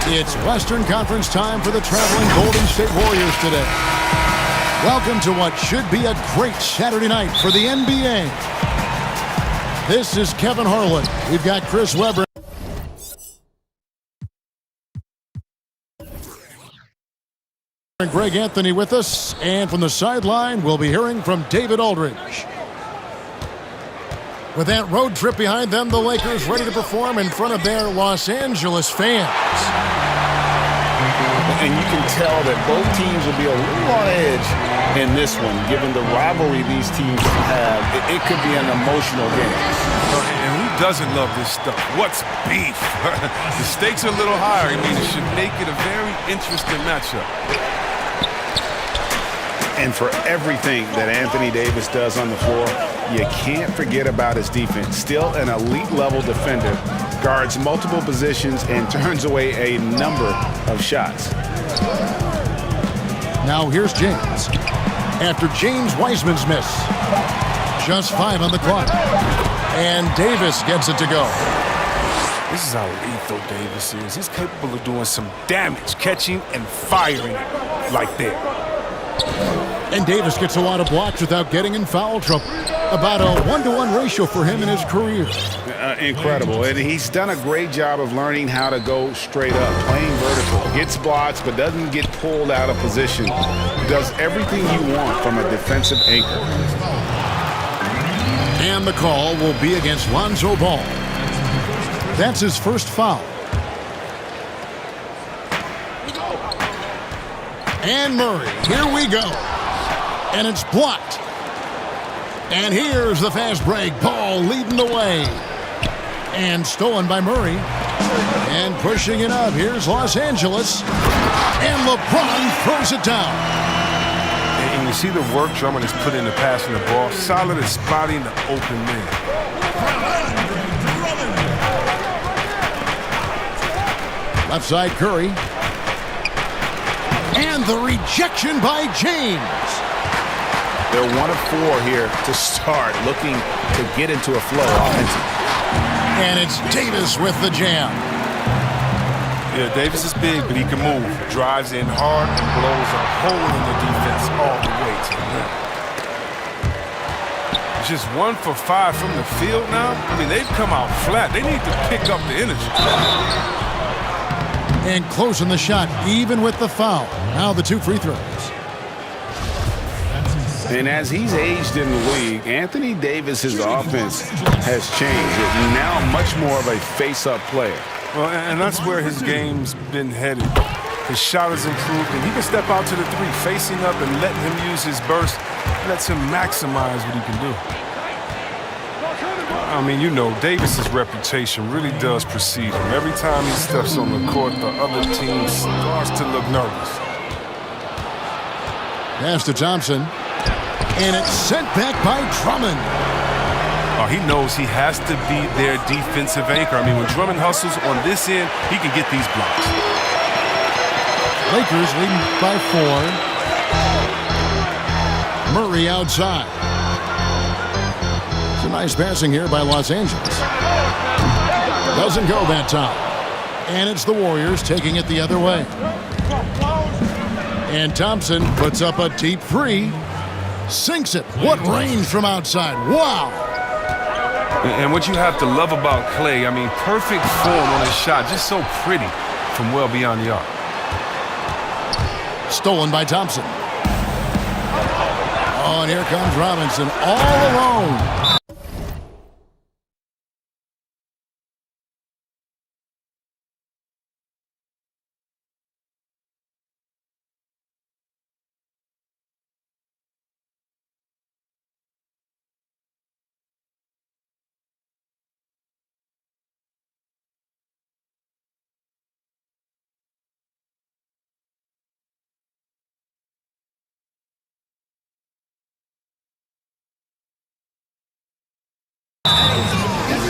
It's Western Conference time for the traveling Golden State Warriors today. Welcome to what should be a great Saturday night for the NBA. This is Kevin Harlan. We've got Chris Webber. And Greg Anthony with us. And from the sideline, we'll be hearing from David Aldridge. With that road trip behind them, the Lakers ready to perform in front of their Los Angeles fans. And you can tell that both teams will be a little on edge in this one, given the rivalry these teams have. It could be an emotional game. And who doesn't love this stuff? What's beef? The stakes are a little higher. I mean, it should make it a very interesting matchup. And for everything that Anthony Davis does on the floor, you can't forget about his defense. Still an elite-level defender, guards multiple positions, and turns away a number of shots. Now here's James. After James Wiseman's miss. Just 5 on the clock. And Davis gets it to go. This is how lethal Davis is. He's capable of doing some damage, catching and firing it like that. And Davis gets a lot of blocks without getting in foul trouble. About a 1-to-1 ratio for him in his career. Incredible. And he's done a great job of learning how to go straight up, playing vertical. Gets blocks, but doesn't get pulled out of position. Does everything you want from a defensive anchor. And the call will be against Lonzo Ball. That's his first foul. And Murray, here we go. And it's blocked. And here's the fast break. Ball leading the way. And stolen by Murray. And pushing it up. Here's Los Angeles. And LeBron throws it down. And you see the work Drummond has put into passing the ball. Solid at spotting the open man. Left side Curry. And the rejection by James. They're 1 of 4 here to start, looking to get into a flow offensively. And it's Davis with the jam. Yeah, Davis is big, but he can move. Drives in hard and blows a hole in the defense all the way to the rim. Just 1 for 5 from the field now. I mean, they've come out flat. They need to pick up the energy. And closing the shot, even with the foul. Now the 2 free throws. And as he's aged in the league, Anthony Davis's offense has changed. It's now much more of a face-up player. Well, and that's where his game's been headed. His shot has improved, and he can step out to the 3, facing up and letting him use his burst. Lets him maximize what he can do. I mean, you know, Davis's reputation really does precede him. Every time he steps on the court, the other team starts to look nervous. Pass to Thompson. And it's sent back by Drummond. Oh, he knows he has to be their defensive anchor. I mean, when Drummond hustles on this end, he can get these blocks. Lakers leading by 4. Murray outside. It's a nice passing here by Los Angeles. Doesn't go that time. And it's the Warriors taking it the other way. And Thompson puts up a deep 3. Sinks it. What range from outside. Wow. And what you have to love about Klay, I mean, perfect form on his shot, just so pretty from well beyond the arc. Stolen by Thompson. Oh, and here comes Robinson all alone.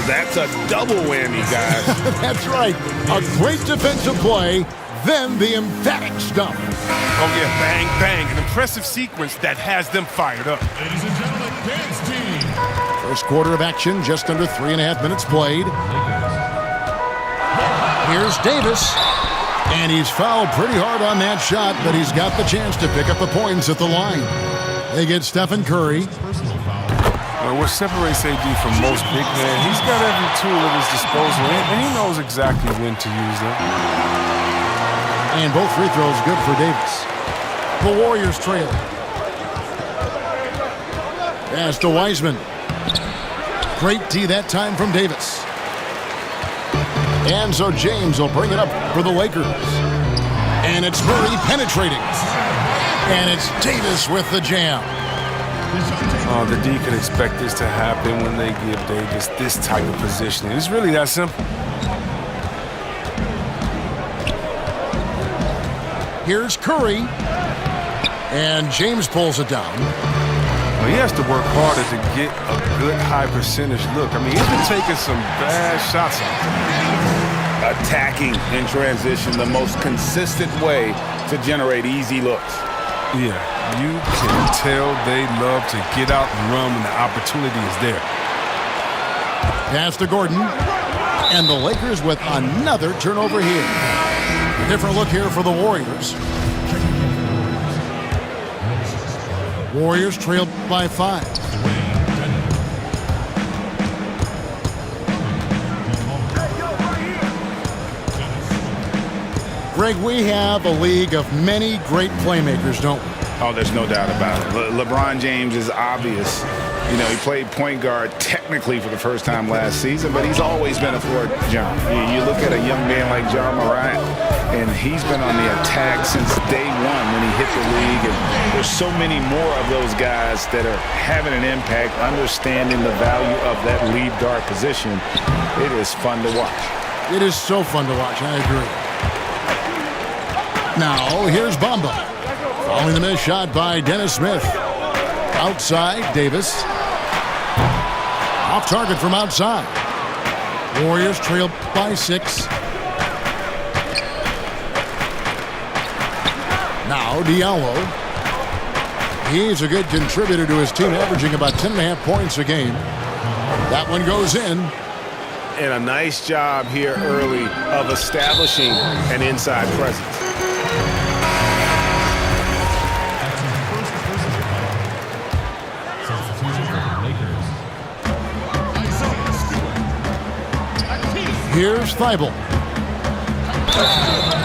That's a double whammy, guys. That's right. A great defensive play, then the emphatic stump. Oh, yeah, bang, bang. An impressive sequence that has them fired up. Ladies and gentlemen, dance team. First quarter of action, just under 3.5 minutes played. Here's Davis. And he's fouled pretty hard on that shot, but he's got the chance to pick up the points at the line. They get Stephen Curry. What separates AD from most big men, he's got every tool at his disposal, and he knows exactly when to use them. And both free throws good for Davis. The Warriors trail. Pass to Wiseman. Great D that time from Davis. And so James will bring it up for the Lakers. And it's Murray penetrating. And it's Davis with the jam. Oh, the D can expect this to happen when they give Davis this type of positioning. It's really that simple. Here's Curry. And James pulls it down. Well, he has to work harder to get a good high percentage look. I mean, he's been taking some bad shots out there. Attacking in transition, the most consistent way to generate easy looks. Yeah, you can tell they love to get out and run when the opportunity is there. Pass to Gordon. And the Lakers with another turnover here. Different look here for the Warriors. Warriors trailed by 5. Greg, we have a league of many great playmakers, don't we? Oh, there's no doubt about it. LeBron James is obvious. You know, he played point guard technically for the first time last season, but he's always been a floor general. You look at a young man like Ja Morant, and he's been on the attack since day one when he hit the league. And there's so many more of those guys that are having an impact, understanding the value of that lead guard position. It is fun to watch. It is so fun to watch, I agree. Now, here's Bamba. Following the missed shot by Dennis Smith. Outside, Davis. Off target from outside. Warriors trail by 6. Now, Diallo. He's a good contributor to his team, averaging about 10.5 points a game. That one goes in. And a nice job here early of establishing an inside presence. Here's Thibault.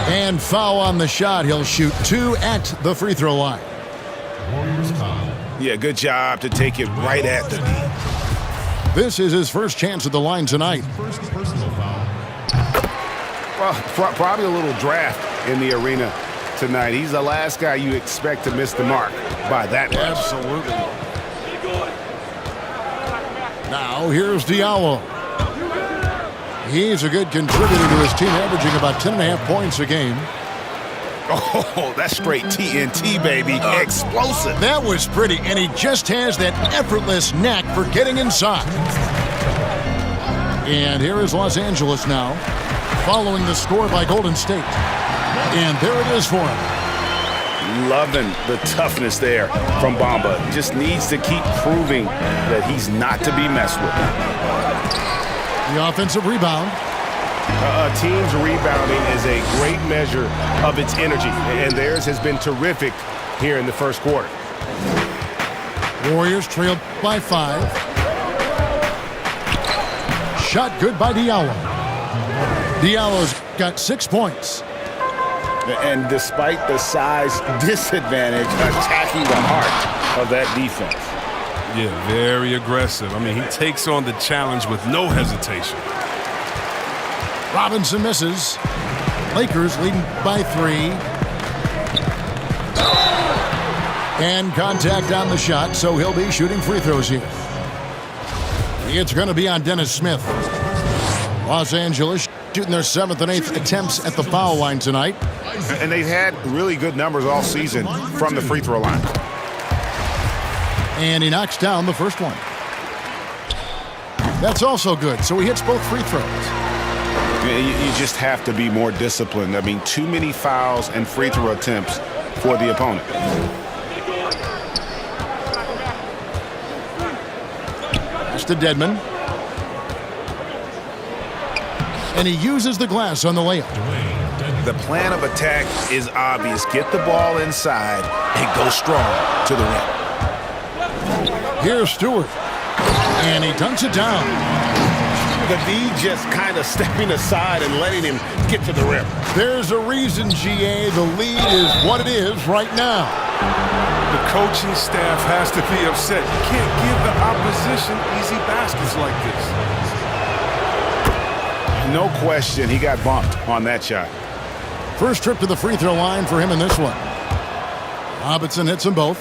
And foul on the shot. He'll shoot 2 at the free throw line. Yeah, good job to take it right at the D. This is his first chance at the line tonight. Well, probably a little draft in the arena tonight. He's the last guy you expect to miss the mark by that much. Absolutely. Now, here's Diallo. He's a good contributor to his team, averaging about 10.5 points a game. Oh, that's straight TNT, baby. Explosive. That was pretty, and he just has that effortless knack for getting inside. And here is Los Angeles now, following the score by Golden State. And there it is for him. Loving the toughness there from Bamba. Just needs to keep proving that he's not to be messed with. The offensive rebound. A team's rebounding is a great measure of its energy, and theirs has been terrific here in the first quarter. Warriors trailed by 5. shot good by Diallo. Diallo's got 6 points. And despite the size disadvantage, attacking the heart of that defense. Yeah, very aggressive. I mean, he takes on the challenge with no hesitation. Robinson misses. Lakers leading by 3. And contact on the shot, so he'll be shooting free throws here. It's going to be on Dennis Smith. Los Angeles shooting their 7th and 8th attempts at the foul line tonight. And they've had really good numbers all season from the free throw line. And he knocks down the first one. That's also good, so he hits both free throws. You just have to be more disciplined. I mean, too many fouls and free throw attempts for the opponent. That's to Dedmon. And he uses the glass on the layup. The plan of attack is obvious. Get the ball inside and go strong to the rim. Here's Stewart. And he dunks it down. The D just kind of stepping aside and letting him get to the rim. There's a reason, GA, the lead is what it is right now. The coaching staff has to be upset. You can't give the opposition easy baskets like this. No question, he got bumped on that shot. First trip to the free throw line for him in this one. Robinson hits them both.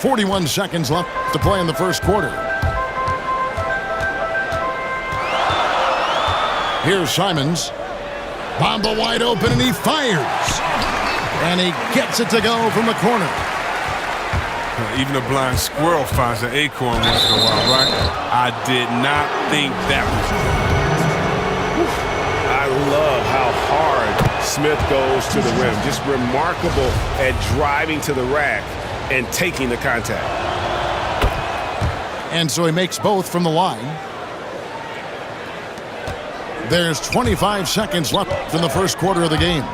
41 seconds left to play in the first quarter. Here's Simons. Bamba wide open, and he fires. And he gets it to go from the corner. Even a blind squirrel finds an acorn once in a while, right? I did not think that was good. I love how hard Smith goes to the rim. Just remarkable at driving to the rack and taking the contact. And so he makes both from the line. There's 25 seconds left in the first quarter of the game.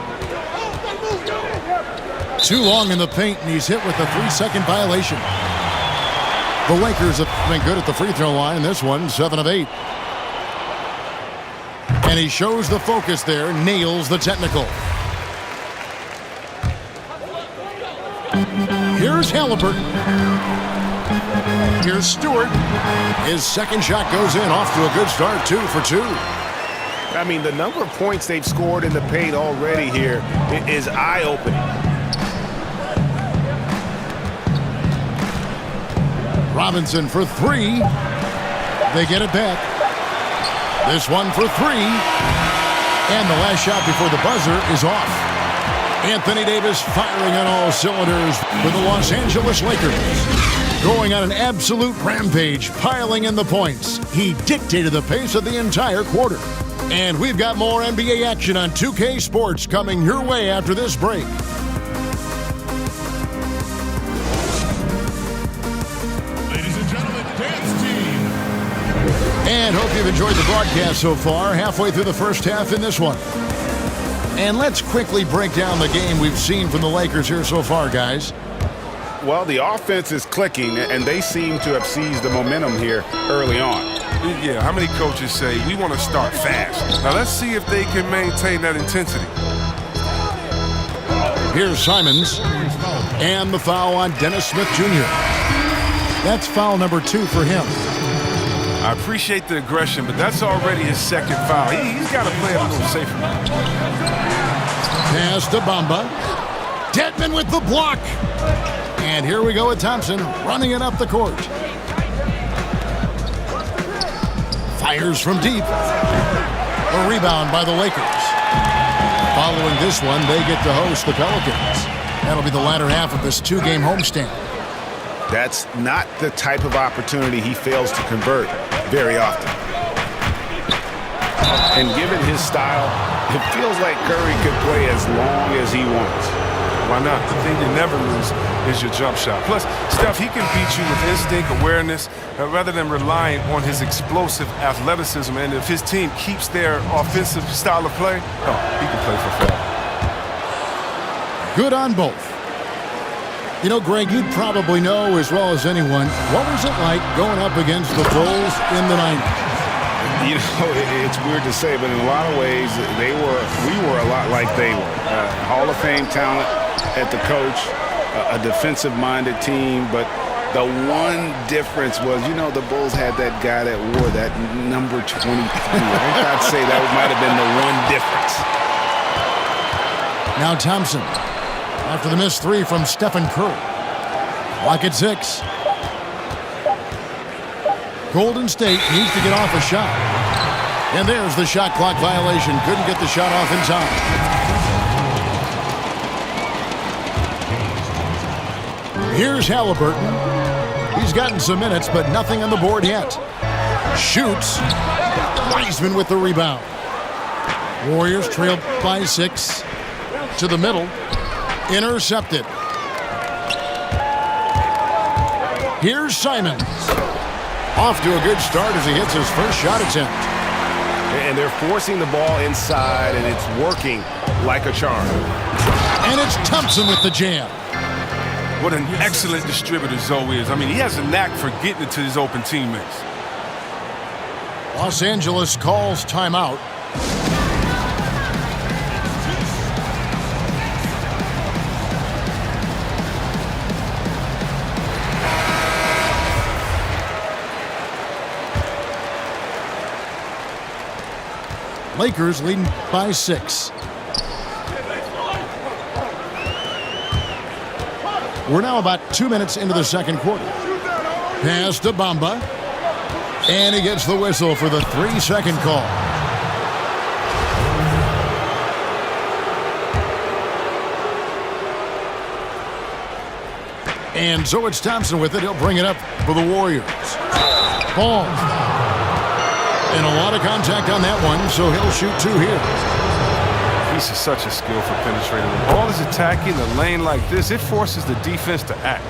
Too long in the paint, and he's hit with a 3-second violation. The Lakers have been good at the free throw line. This one, 7 of 8. And he shows the focus there, nails the technical. Here's Halliburton. Here's Stewart. His second shot goes in, off to a good start, 2 for 2. I mean, the number of points they've scored in the paint already here is eye-opening. Robinson for 3. They get it back. This one for 3. And the last shot before the buzzer is off. Anthony Davis firing on all cylinders for the Los Angeles Lakers. Going on an absolute rampage, piling in the points. He dictated the pace of the entire quarter. And we've got more NBA action on 2K Sports coming your way after this break. Ladies and gentlemen, dance team. And hope you've enjoyed the broadcast so far. Halfway through the first half in this one. And let's quickly break down the game we've seen from the Lakers here so far, guys. Well, the offense is clicking, and they seem to have seized the momentum here early on. Yeah, how many coaches say, we want to start fast? Now let's see if they can maintain that intensity. Here's Simons. And the foul on Dennis Smith Jr. That's foul number 2 for him. I appreciate the aggression, but that's already his second foul. He's got to play it a little safer. Pass to Bamba. Dedmon with the block. And here we go with Thompson running it up the court. Fires from deep. A rebound by the Lakers. Following this one, they get to host the Pelicans. That'll be the latter half of this 2-game homestand. That's not the type of opportunity he fails to convert very often. And given his style, it feels like Curry could play as long as he wants. Why not? The thing you never lose is your jump shot. Plus, Steph, he can beat you with instinct, awareness, rather than relying on his explosive athleticism. And if his team keeps their offensive style of play, he can play for fun. Good on both. You know, Greg, you'd probably know as well as anyone, what was it like going up against the Bulls in the 90s? You know, it's weird to say, but in a lot of ways, we were a lot like they were. Hall of Fame talent at the coach, a defensive-minded team, but the one difference was, you know, the Bulls had that guy that wore that number 23. I'd say that might have been the one difference. Now Thompson, after the missed three from Stephen Curry. Clock at 6. Golden State needs to get off a shot. And there's the shot clock violation. Couldn't get the shot off in time. Here's Halliburton. He's gotten some minutes, but nothing on the board yet. Shoots. Wiseman with the rebound. Warriors trailed by 6. To the middle. Intercepted. Here's Simons. Off to a good start as he hits his first shot attempt. And they're forcing the ball inside, and it's working like a charm. And it's Thompson with the jam. What an excellent distributor Zoe is. I mean, he has a knack for getting it to his open teammates. Los Angeles calls timeout. Lakers leading by 6. We're now about 2 minutes into the second quarter. Pass to Bamba. And he gets the whistle for the 3-second call. And so it's Thompson with it. He'll bring it up for the Warriors. Ball. And a lot of contact on that one, so he'll shoot 2 here. He's such a skill for penetrating. The ball is attacking the lane like this. It forces the defense to act.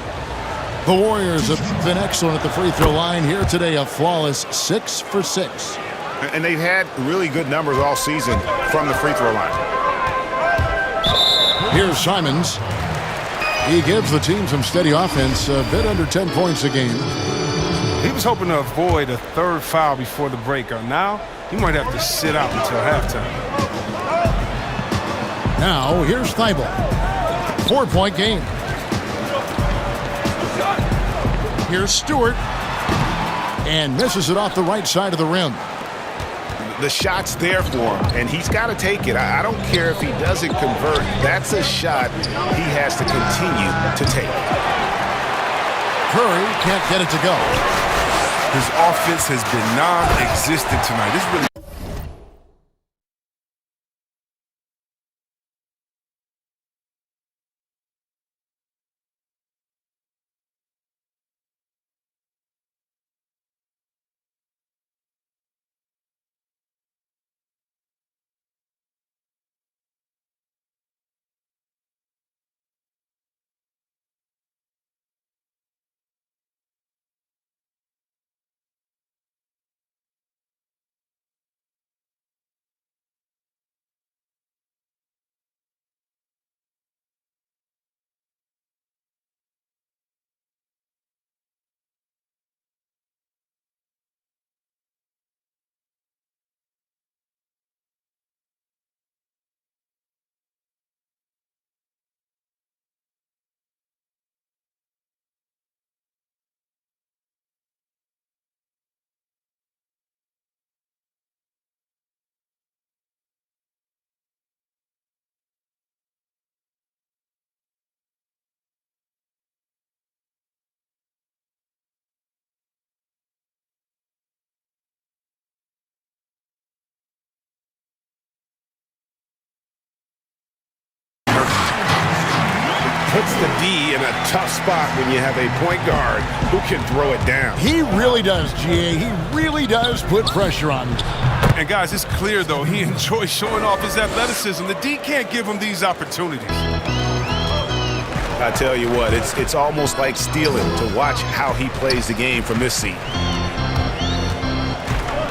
The Warriors have been excellent at the free throw line here today. A flawless 6 for 6. And they've had really good numbers all season from the free throw line. Here's Simons. He gives the team some steady offense, a bit under 10 points a game. He was hoping to avoid a third foul before the break. Now, he might have to sit out until halftime. Now, here's Thibault. 4-point game. Here's Stewart. And misses it off the right side of the rim. The shot's there for him, and he's got to take it. I don't care if he doesn't convert. That's a shot he has to continue to take. Curry can't get it to go. His offense has been non-existent tonight. This really. Puts the D in a tough spot when you have a point guard who can throw it down. He really does, GA. He really does put pressure on him. And guys, it's clear, though, he enjoys showing off his athleticism. The D can't give him these opportunities. I tell you what, it's almost like stealing to watch how he plays the game from this seat.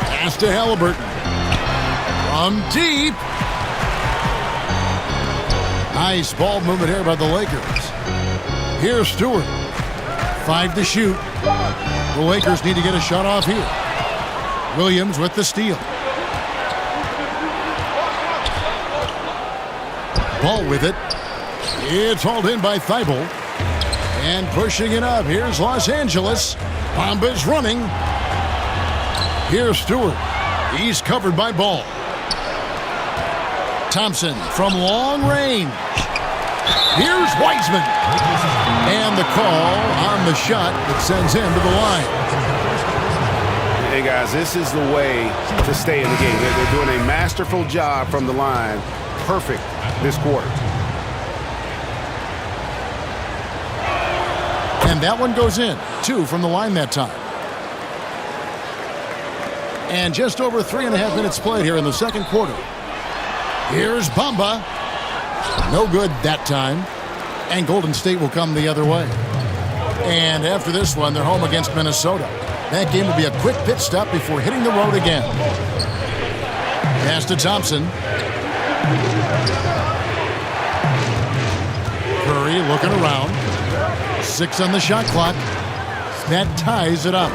Pass to Halliburton. From deep. Nice ball movement here by the Lakers. Here's Stewart. 5 to shoot. The Lakers need to get a shot off here. Williams with the steal. Ball with it. It's hauled in by Thibault. And pushing it up. Here's Los Angeles. Bamba's running. Here's Stewart. He's covered by Ball. Thompson from long range. Here's Wiseman. And the call on the shot that sends him to the line. Hey, guys, this is the way to stay in the game. They're doing a masterful job from the line. Perfect this quarter. And that one goes in. 2 from the line that time. And just over 3.5 minutes played here in the second quarter. Here's Bamba. No good that time. And Golden State will come the other way. And after this one, they're home against Minnesota. That game will be a quick pit stop before hitting the road again. Pass to Thompson. Curry looking around. 6 on the shot clock. That ties it up.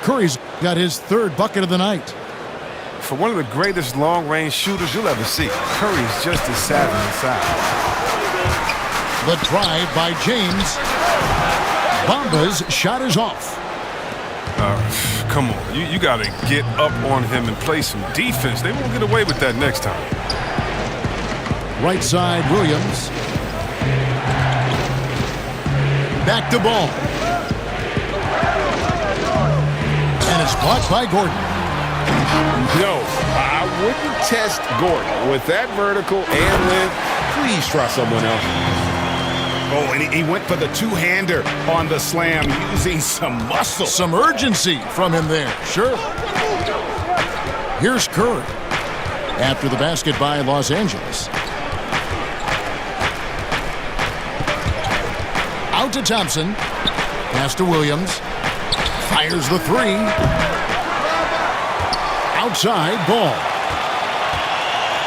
Curry's got his 3rd bucket of the night. For one of the greatest long-range shooters you'll ever see, Curry's just as savvy inside. The drive by James. Bamba's shot is off. Come on, you got to get up on him and play some defense. They won't get away with that next time. Right side, Williams. Back to Ball. And it's blocked by Gordon. No, I wouldn't test Gordon. With that vertical and length, please try someone else. Oh, and he went for the two-hander on the slam using some muscle. Some urgency from him there, sure. Here's Curry. After the basket by Los Angeles. Out to Thompson. Pass to Williams. Fires the 3. Outside, Ball.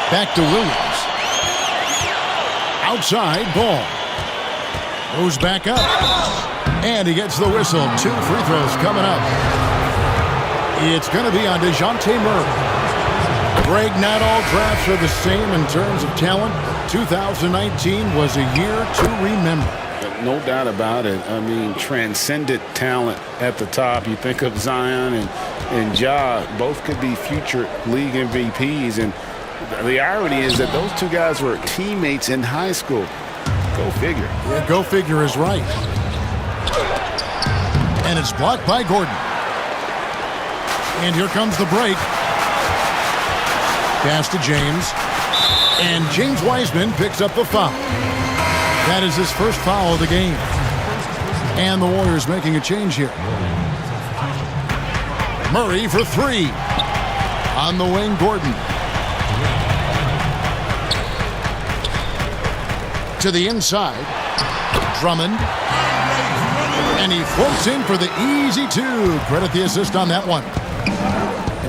Back to Williams. Outside, Ball. Goes back up. And he gets the whistle. 2 free throws coming up. It's going to be on DeJounte Murray. Greg, not all drafts are the same in terms of talent. 2019 was a year to remember. No doubt about it. I mean, transcendent talent at the top. You think of Zion and Ja, both could be future league MVPs. And the irony is that those 2 guys were teammates in high school. Go figure. Yeah, go figure is right. And it's blocked by Gordon. And here comes the break. Pass to James. And James Wiseman picks up the foul. That is his first foul of the game. And the Warriors making a change here. Murray for 3. On the wing, Gordon. To the inside. Drummond. And he floats in for the easy 2. Credit the assist on that one.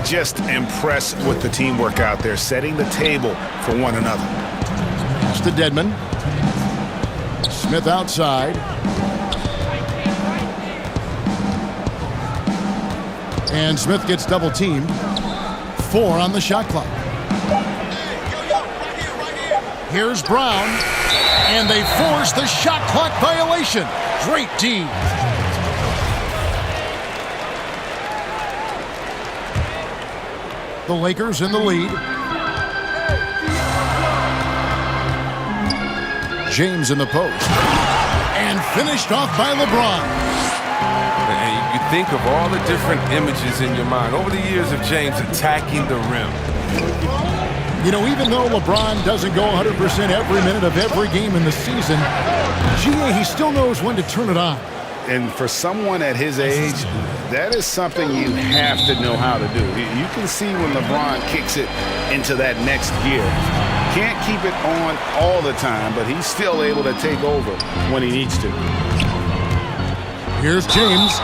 Just impressed with the teamwork out there, setting the table for one another. Pass to Dedmon. Smith outside. And Smith gets double teamed. 4 on the shot clock. Here's Brown. And they force the shot clock violation. Great team. The Lakers in the lead. James in the post. And finished off by LeBron. And you think of all the different images in your mind over the years of James attacking the rim. You know, even though LeBron doesn't go 100% every minute of every game in the season, he still knows when to turn it on. And for someone at his age, that is something you have to know how to do. You can see when LeBron kicks it into that next gear. Can't keep it on all the time, but he's still able to take over when he needs to. Here's James,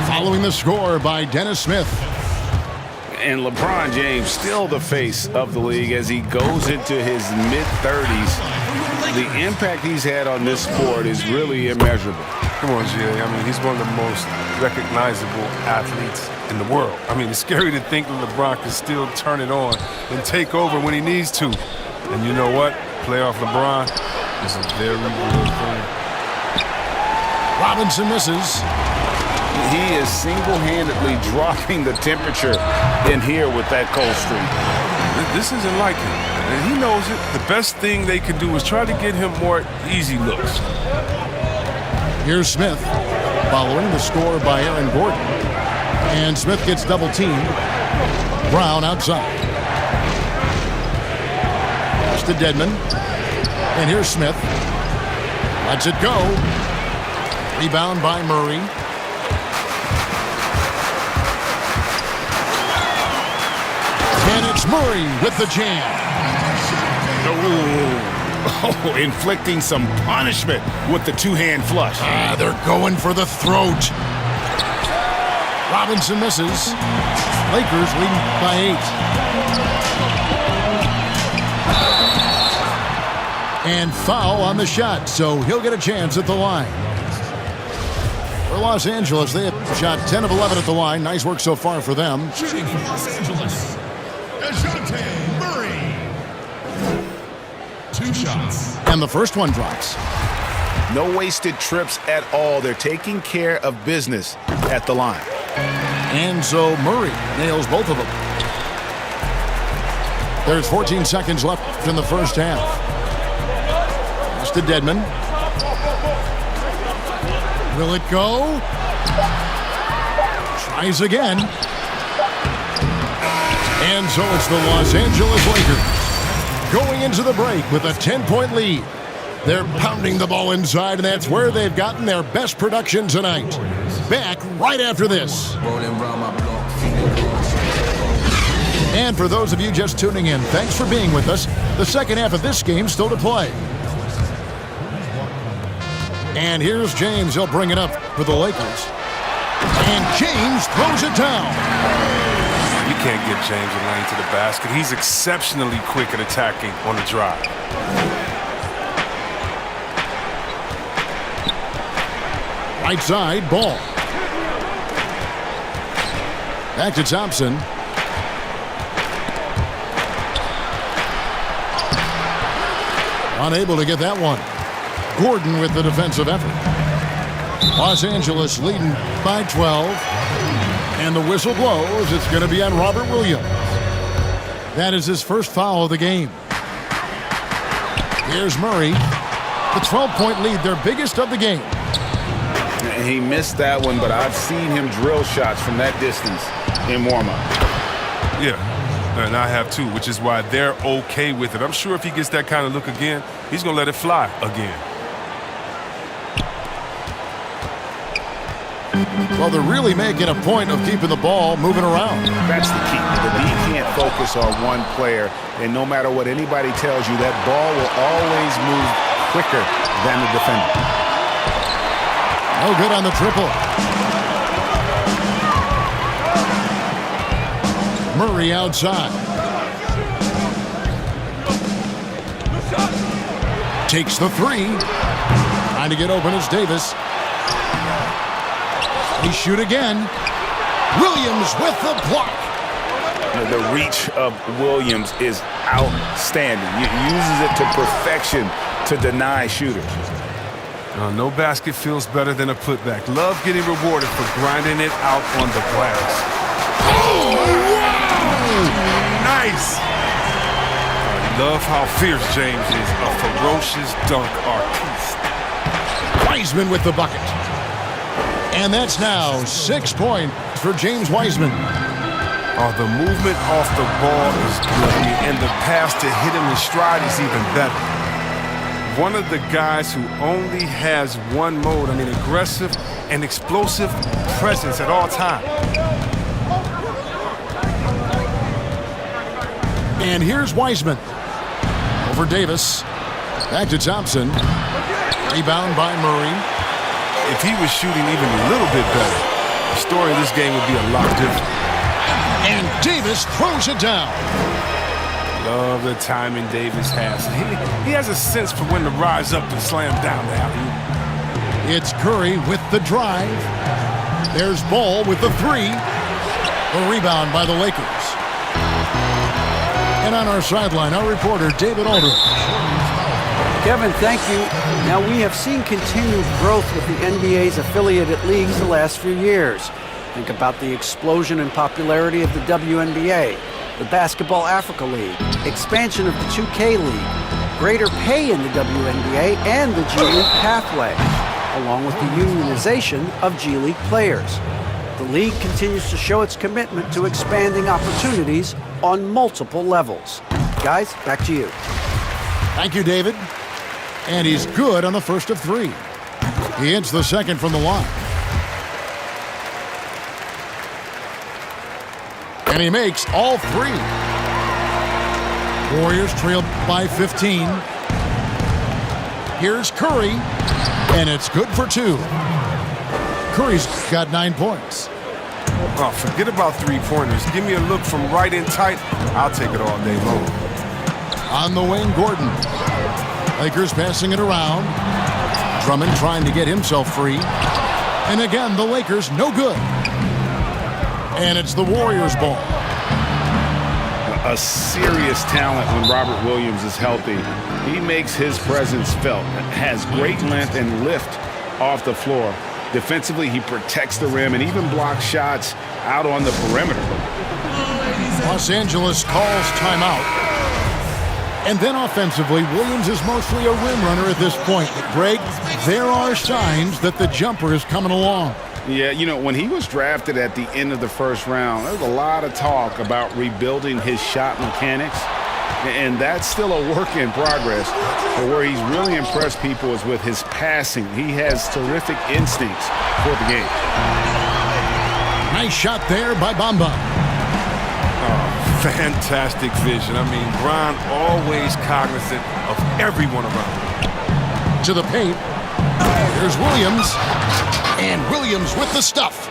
following the score by Dennis Smith. And LeBron James still the face of the league as he goes into his mid-30s. The impact he's had on this sport is really immeasurable. Come on, Jay. I mean, he's one of the most recognizable athletes in the world. I mean, it's scary to think that LeBron can still turn it on and take over when he needs to. And you know what? Playoff LeBron is a very real thing. Robinson misses. He is single-handedly dropping the temperature in here with that cold streak. This isn't like him, and he knows it. The best thing they can do is try to get him more easy looks. Here's Smith, following the score by Aaron Gordon. And Smith gets double-teamed. Brown outside. Pass to Dedmon. And here's Smith. Lets it go. Rebound by Murray. And it's Murray with the jam. Oh, inflicting some punishment with the two-hand flush. They're going for the throat. Robinson misses. Lakers leading by 8. And foul on the shot, so he'll get a chance at the line. For Los Angeles, they have shot 10 of 11 at the line. Nice work so far for them. Shooting for Los Angeles, DeJounte Murray. 2 shots. And the first one drops. No wasted trips at all. They're taking care of business at the line. And so Murray nails both of them. There's 14 seconds left in the first half. Pass to Dedmon. Will it go? Tries again. And so it's the Los Angeles Lakers going into the break with a 10-point lead. They're pounding the ball inside, and that's where they've gotten their best production tonight. Back right after this. And for those of you just tuning in, thanks for being with us. The second half of this game still to play. And here's James. He'll bring it up for the Lakers. And James throws it down. You can't get James a lane to the basket. He's exceptionally quick at attacking on the drive. Right side, ball. Back to Thompson. Unable to get that one. Gordon with the defensive effort. Los Angeles leading by 12. And the whistle blows. It's going to be on Robert Williams. That is his first foul of the game. Here's Murray. The 12-point lead, their biggest of the game. He missed that one, but I've seen him drill shots from that distance in warm-up. Yeah, and I have too, which is why they're okay with it. I'm sure if he gets that kind of look again, he's going to let it fly again. Well, they're really making a point of keeping the ball moving around. That's the key. The D can't focus on one player, and no matter what anybody tells you, that ball will always move quicker than the defender. No good on the triple. Murray outside. Takes the three. Trying to get open is Davis. He shoot again. Williams with the block. The reach of Williams is outstanding. He uses it to perfection to deny shooters. No basket feels better than a putback. Love getting rewarded for grinding it out on the glass. Oh, wow! Nice! I love how fierce James is. A ferocious dunk artist. Wiseman with the bucket. And that's now 6 points for James Wiseman. Oh, the movement off the ball is good. And the pass to hit him in stride is even better. One of the guys who only has one mode, aggressive and explosive presence at all times. And here's Wiseman. Over Davis. Back to Thompson. Rebound by Murray. If he was shooting even a little bit better, the story of this game would be a lot different. And Davis throws it down. Love the timing Davis has. He has a sense for when to rise up and slam down the alley. It's Curry with the drive. There's Ball with the three. The rebound by the Lakers. And on our sideline, our reporter, David Aldridge. Kevin, thank you. Now, we have seen continued growth with the NBA's affiliated leagues the last few years. Think about the explosion in popularity of the WNBA, the Basketball Africa League, expansion of the 2K League, greater pay in the WNBA and the G League pathway, along with the unionization of G League players. The league continues to show its commitment to expanding opportunities on multiple levels. Guys, back to you. Thank you, David. And he's good on the first of three. He hits the second from the line. And he makes all three. Warriors trail by 15. Here's Curry, and it's good for two. Curry's got 9 points. Oh, forget about three-pointers. Give me a look from right in tight. I'll take it all day long. On the wing, Gordon. Lakers passing it around. Drummond trying to get himself free. And again, the Lakers no good. And it's the Warriors' ball. A serious talent when Robert Williams is healthy. He makes his presence felt, has great length and lift off the floor. Defensively, he protects the rim and even blocks shots out on the perimeter. Los Angeles calls timeout. And then offensively, Williams is mostly a rim runner at this point. But Greg, there are signs that the jumper is coming along. Yeah, you know, when he was drafted at the end of the first round, there was a lot of talk about rebuilding his shot mechanics. And that's still a work in progress. But where he's really impressed people is with his passing. He has terrific instincts for the game. Nice shot there by Bamba. Fantastic vision. I mean, Bron always cognizant of everyone around him. To the paint. There's Williams. And Williams with the stuff.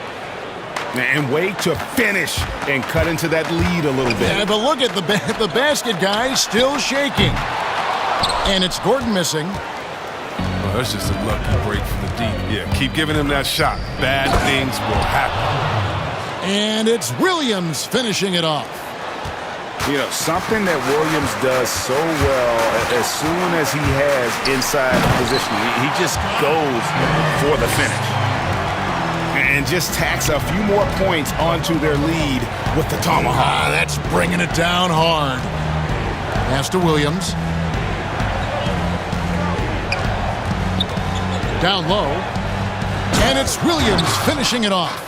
And wait to finish and cut into that lead a little bit. Yeah, but look at the basket guy still shaking. And it's Gordon missing. Well, that's just a lucky break from the deep. Yeah, keep giving him that shot. Bad things will happen. And it's Williams finishing it off. You know, something that Williams does so well, as soon as he has inside positioning, he just goes for the finish. And just tacks a few more points onto their lead with the tomahawk. That's bringing it down hard. Pass to Williams. Down low. And it's Williams finishing it off.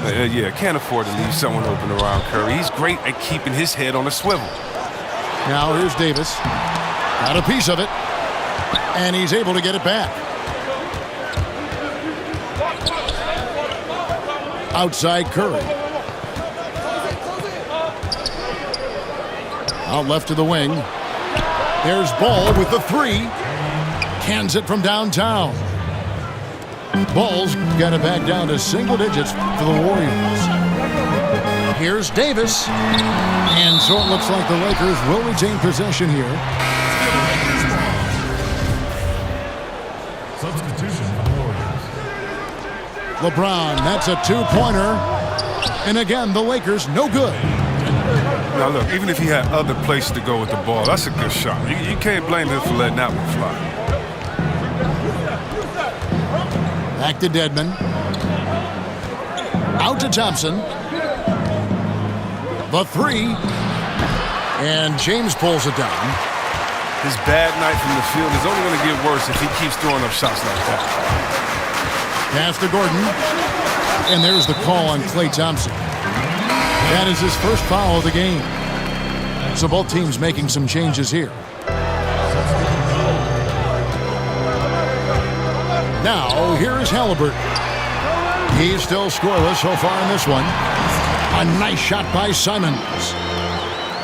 Yeah, can't afford to leave someone open around Curry. He's great at keeping his head on a swivel. Now here's Davis. Got a piece of it. And he's able to get it back. Outside Curry. Out left to the wing. There's Ball with the three. Cans it from downtown. Ball's got it back down to single digits for the Warriors. Here's Davis. And so it looks like the Lakers will retain possession here. Substitution for Warriors. LeBron, that's a two-pointer. And again, the Lakers no good. Now look, even if he had other places to go with the ball, that's a good shot. You can't blame him for letting that one fly. Back to Dedmon. Out to Thompson. The three. And James pulls it down. His bad night from the field is only going to get worse if he keeps throwing up shots like that. Pass to Gordon. And there's the call on Klay Thompson. That is his first foul of the game. So both teams making some changes here. Now, here's Halliburton. He's still scoreless so far in this one. A nice shot by Simons.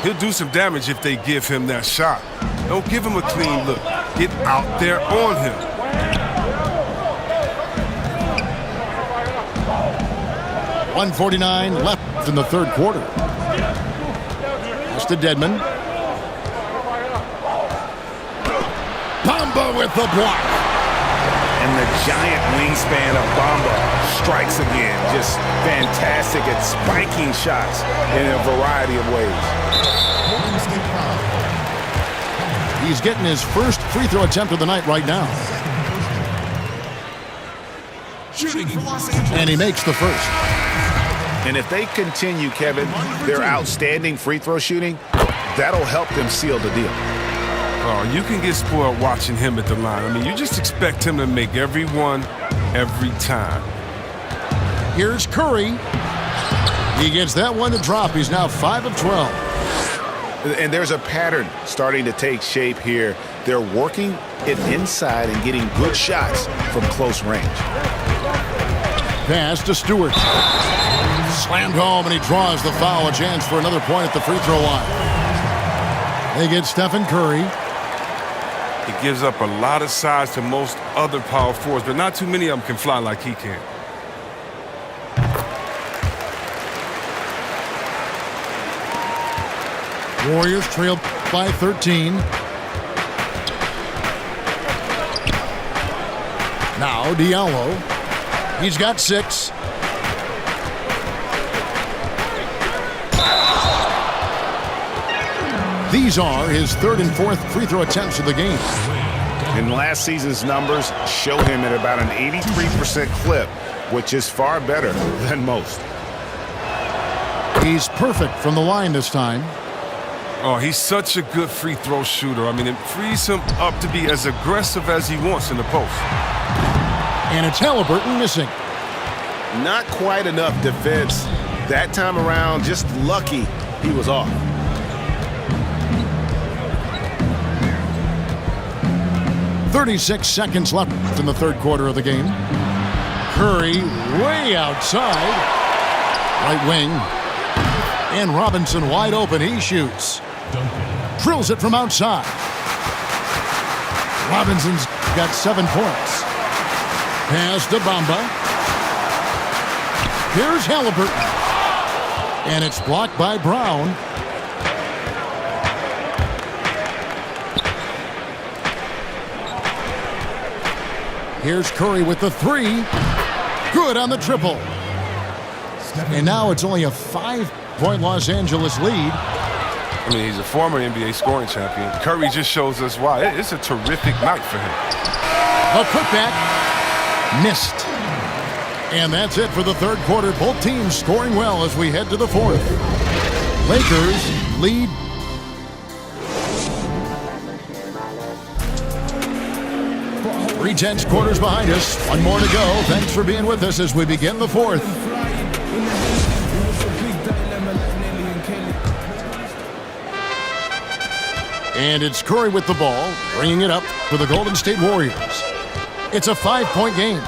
He'll do some damage if they give him that shot. Don't give him a clean look. Get out there on him. .149 left in the third quarter. Pass to Dedmon. Bamba with the block. And the giant wingspan of Bamba strikes again. Just fantastic at spiking shots in a variety of ways. He's getting his first free throw attempt of the night right now. Shooting for Los Angeles. And he makes the first. And if they continue, Kevin, their outstanding free throw shooting, that'll help them seal the deal. Oh, you can get spoiled watching him at the line. I mean, you just expect him to make every one, every time. Here's Curry. He gets that one to drop. He's now 5 of 12. And there's a pattern starting to take shape here. They're working it inside and getting good shots from close range. Pass to Stewart. Slammed home, and he draws the foul. A chance for another point at the free throw line. They get Stephen Curry. He gives up a lot of size to most other power forwards, but not too many of them can fly like he can. Warriors trail by 13. Now Diallo. He's got 6. These are his 3rd and 4th free throw attempts of the game. And last season's numbers show him at about an 83% clip, which is far better than most. He's perfect from the line this time. Oh, he's such a good free throw shooter. I mean, it frees him up to be as aggressive as he wants in the post. And it's Halliburton missing. Not quite enough defense. That time around, just lucky he was off. .36 seconds left in the third quarter of the game. Curry way outside. Right wing. And Robinson wide open. He shoots. Drills it from outside. Robinson's got 7 points. Pass to Bamba. Here's Halliburton. And it's blocked by Brown. Here's Curry with the 3. Good on the triple. And now it's only a 5-point Los Angeles lead. I mean, he's a former NBA scoring champion. Curry just shows us why. It's a terrific night for him. A putback. Missed. And that's it for the third quarter. Both teams scoring well as we head to the fourth. Lakers lead. Three-tenths quarters behind us. One more to go. Thanks for being with us as we begin the fourth. And it's Curry with the ball, bringing it up for the Golden State Warriors. It's a 5-point game.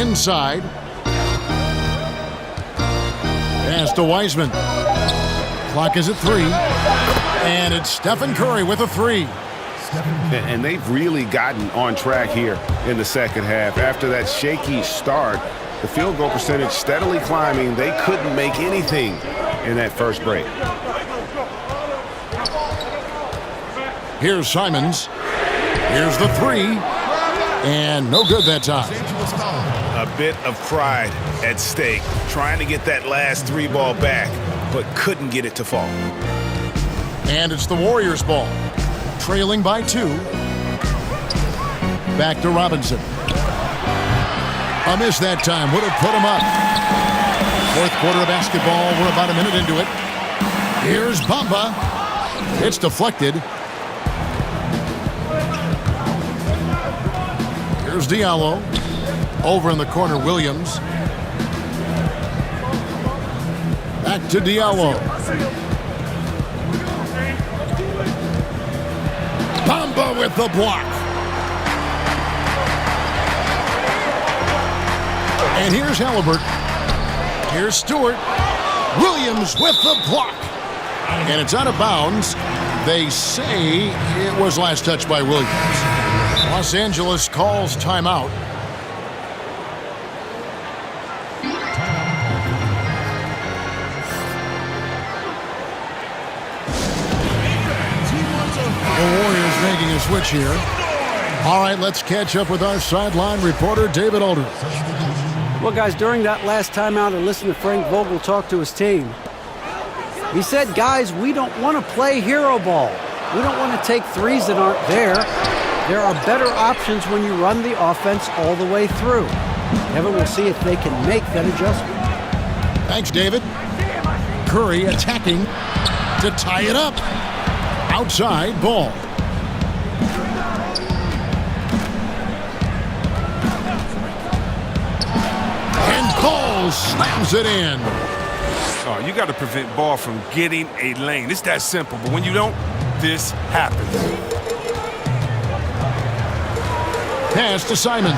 Inside. Pass to Wiseman. Clock is at 3. And it's Stephen Curry with a 3. And they've really gotten on track here in the second half. After that shaky start, the field goal percentage steadily climbing. They couldn't make anything in that first break. Here's Simons. Here's the 3. And no good that time. A bit of pride at stake, trying to get that last 3 ball back, but couldn't get it to fall. And it's the Warriors' ball, trailing by 2. Back to Robinson. A miss that time, would have put him up. Fourth quarter of basketball, we're about a minute into it. Here's Bamba. It's deflected. Here's Diallo. Over in the corner, Williams. Back to Diallo. Bamba with the block. And here's Halliburton. Here's Stewart. Williams with the block. And it's out of bounds. They say it was last touched by Williams. Los Angeles calls timeout. making a switch here. All right, let's catch up with our sideline reporter, David Aldridge. Well, guys, during that last timeout, I listened to Frank Vogel talk to his team. He said, guys, we don't want to play hero ball. We don't want to take threes that aren't there. There are better options when you run the offense all the way through. Evan will see if they can make that adjustment. Thanks, David. Curry attacking to tie it up. Outside ball. And Ball slams it in. Oh, you got to prevent Ball from getting a lane. It's that simple. But when you don't, this happens. Pass to Simon.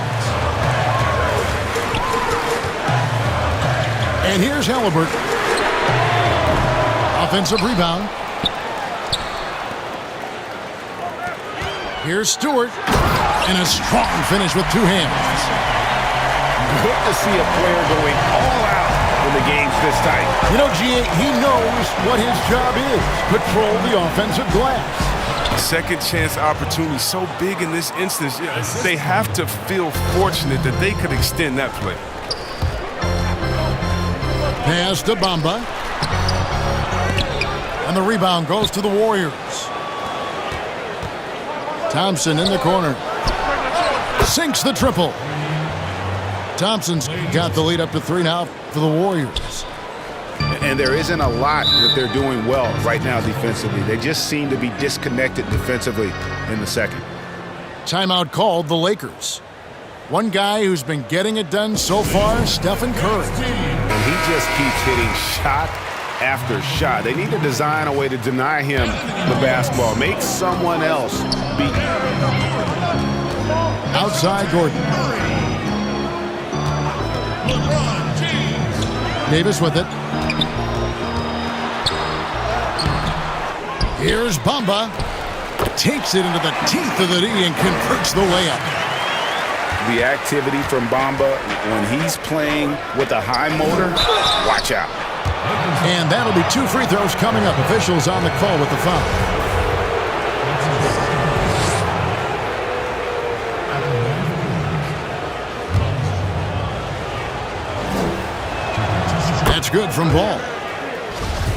And here's Halliburton. Offensive rebound. Here's Stewart. And a strong finish with two hands. Good to see a player going all out when the game's this tight. You know, G.A., he knows what his job is. Control the offensive glass. Second chance opportunity so big in this instance. They have to feel fortunate that they could extend that play. Pass to Bamba. And the rebound goes to the Warriors. Thompson in the corner. Sinks the triple. Thompson's got the lead up to 3 now for the Warriors. And there isn't a lot that they're doing well right now defensively. They just seem to be disconnected defensively in the second. Timeout called the Lakers. One guy who's been getting it done so far, Stephen Curry. And he just keeps hitting shot after shot. They need to design a way to deny him the basketball. Make someone else beat him. Outside Gordon. Davis with it. Here's Bamba. Takes it into the teeth of the D and converts the layup. The activity from Bamba when he's playing with a high motor, watch out. And that'll be 2 free throws coming up. Officials on the call with the foul. That's good from Ball.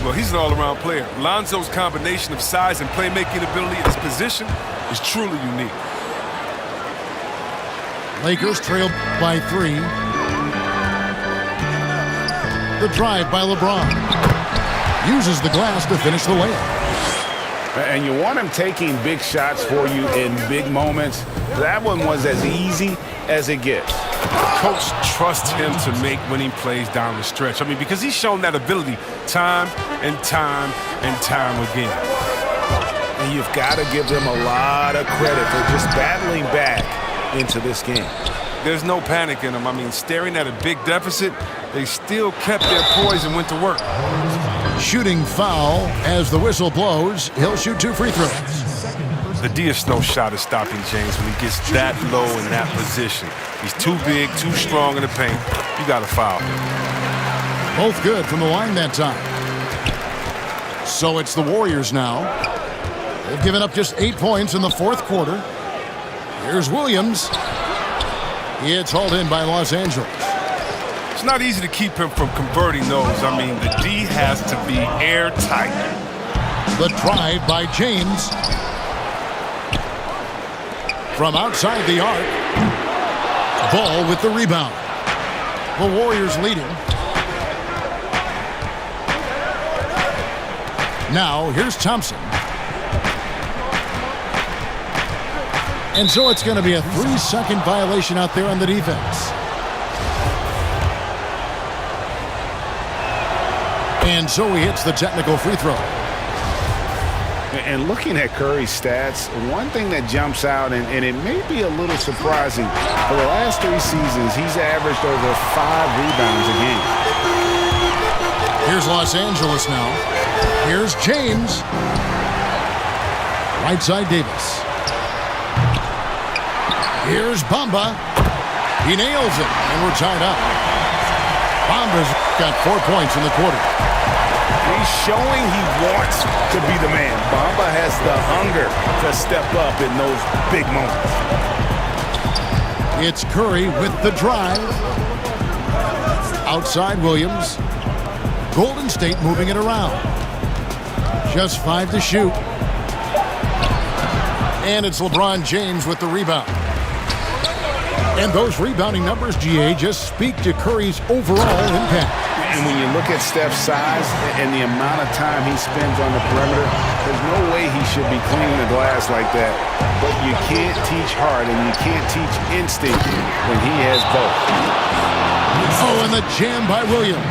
Well, he's an all-around player. Lonzo's combination of size and playmaking ability at his position is truly unique. Lakers trail by 3. The drive by LeBron. Uses the glass to finish the layup. And you want him taking big shots for you in big moments. That one was as easy as it gets. Coach trusts him to make winning plays down the stretch. I mean, because he's shown that ability time and time and time again. And you've got to give them a lot of credit for just battling back into this game. There's no panic in them. I mean, staring at a big deficit, they still kept their poise and went to work. Shooting foul as the whistle blows. He'll shoot 2 free throws. The Diaz no shot is stopping James when he gets that low in that position. He's too big, too strong in the paint. You got to foul. Both good from the line that time. So it's the Warriors now. They've given up just 8 points in the 4th quarter. Here's Williams. It's hauled in by Los Angeles. It's not easy to keep him from converting those. I mean, the D has to be airtight. The drive by James. From outside the arc. Ball with the rebound. The Warriors leading. Now, here's Thompson. And so it's going to be a 3-second violation out there on the defense. And so he hits the technical free throw. And looking at Curry's stats, one thing that jumps out, and it may be a little surprising, for the last 3 seasons, he's averaged over 5 rebounds a game. Here's Los Angeles now. Here's James. Right side Davis. Here's Bamba. He nails it, and we're tied up. Bamba's got 4 points in the quarter. He's showing he wants to be the man. Bamba has the hunger to step up in those big moments. It's Curry with the drive. Outside Williams. Golden State moving it around. Just 5 to shoot. And it's LeBron James with the rebound. And those rebounding numbers, GA, just speak to Curry's overall impact. And when you look at Steph's size and the amount of time he spends on the perimeter, there's no way he should be cleaning the glass like that. But you can't teach heart and you can't teach instinct when he has both. Oh, and the jam by Williams.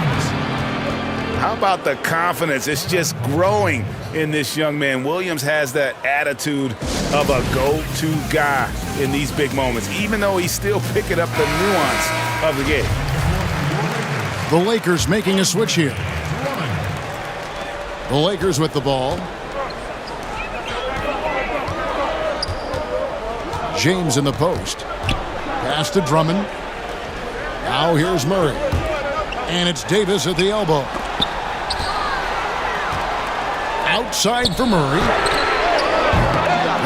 How about the confidence? It's just growing in this young man. Williams has that attitude of a go-to guy in these big moments, even though he's still picking up the nuance of the game. The Lakers making a switch here. The Lakers with the ball. James in the post. Pass to Drummond. Now here's Murray. And it's Davis at the elbow. Outside for Murray.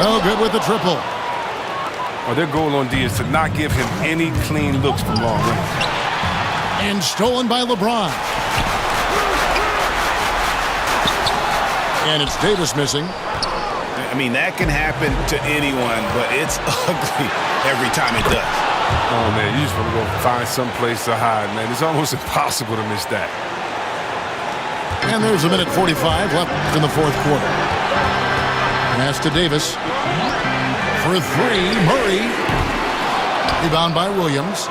No good with the triple. Well, their goal on D is to not give him any clean looks from long range. And stolen by LeBron. And it's Davis missing. I mean, that can happen to anyone, but it's ugly every time it does. Oh, man, you just want to go find some place to hide, man. It's almost impossible to miss that. And there's a minute 45 left in the fourth quarter. Pass to Davis. For 3, Murray. Rebound by Williams.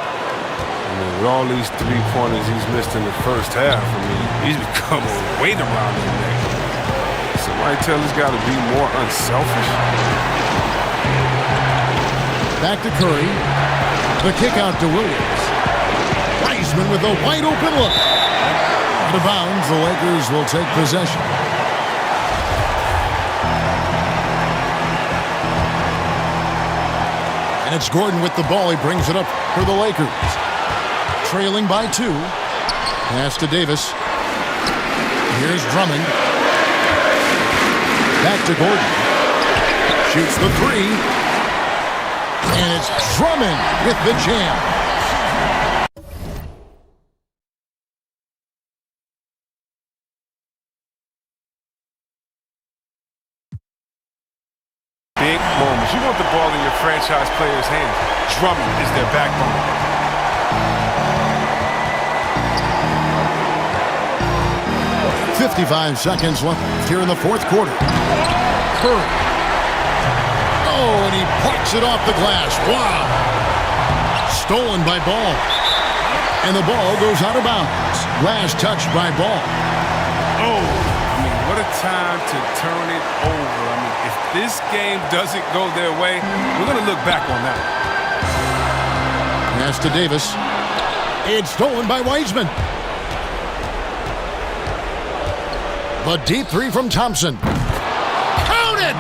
With all these three-pointers he's missed in the first half, I mean, he's become a weight around him there. Somebody tell this guy to be more unselfish. Back to Curry. The kick out to Williams. Wiseman with a wide open look. Out of bounds, the Lakers will take possession. And it's Gordon with the ball. He brings it up for the Lakers. Trailing by 2. Pass to Davis. Here's Drummond. Back to Gordon. Shoots the 3. And it's Drummond with the jam. Big moments. You want the ball in your franchise players' hands. Drummond is their backbone. 55 seconds left here in the fourth quarter. Curry. Oh, and he plucks it off the glass. Wow. Stolen by Ball. And the ball goes out of bounds. Last touch by Ball. Oh, I mean, what a time to turn it over. I mean, if this game doesn't go their way, we're going to look back on that. Pass to Davis. It's stolen by Wiseman. The deep 3 from Thompson. Count it!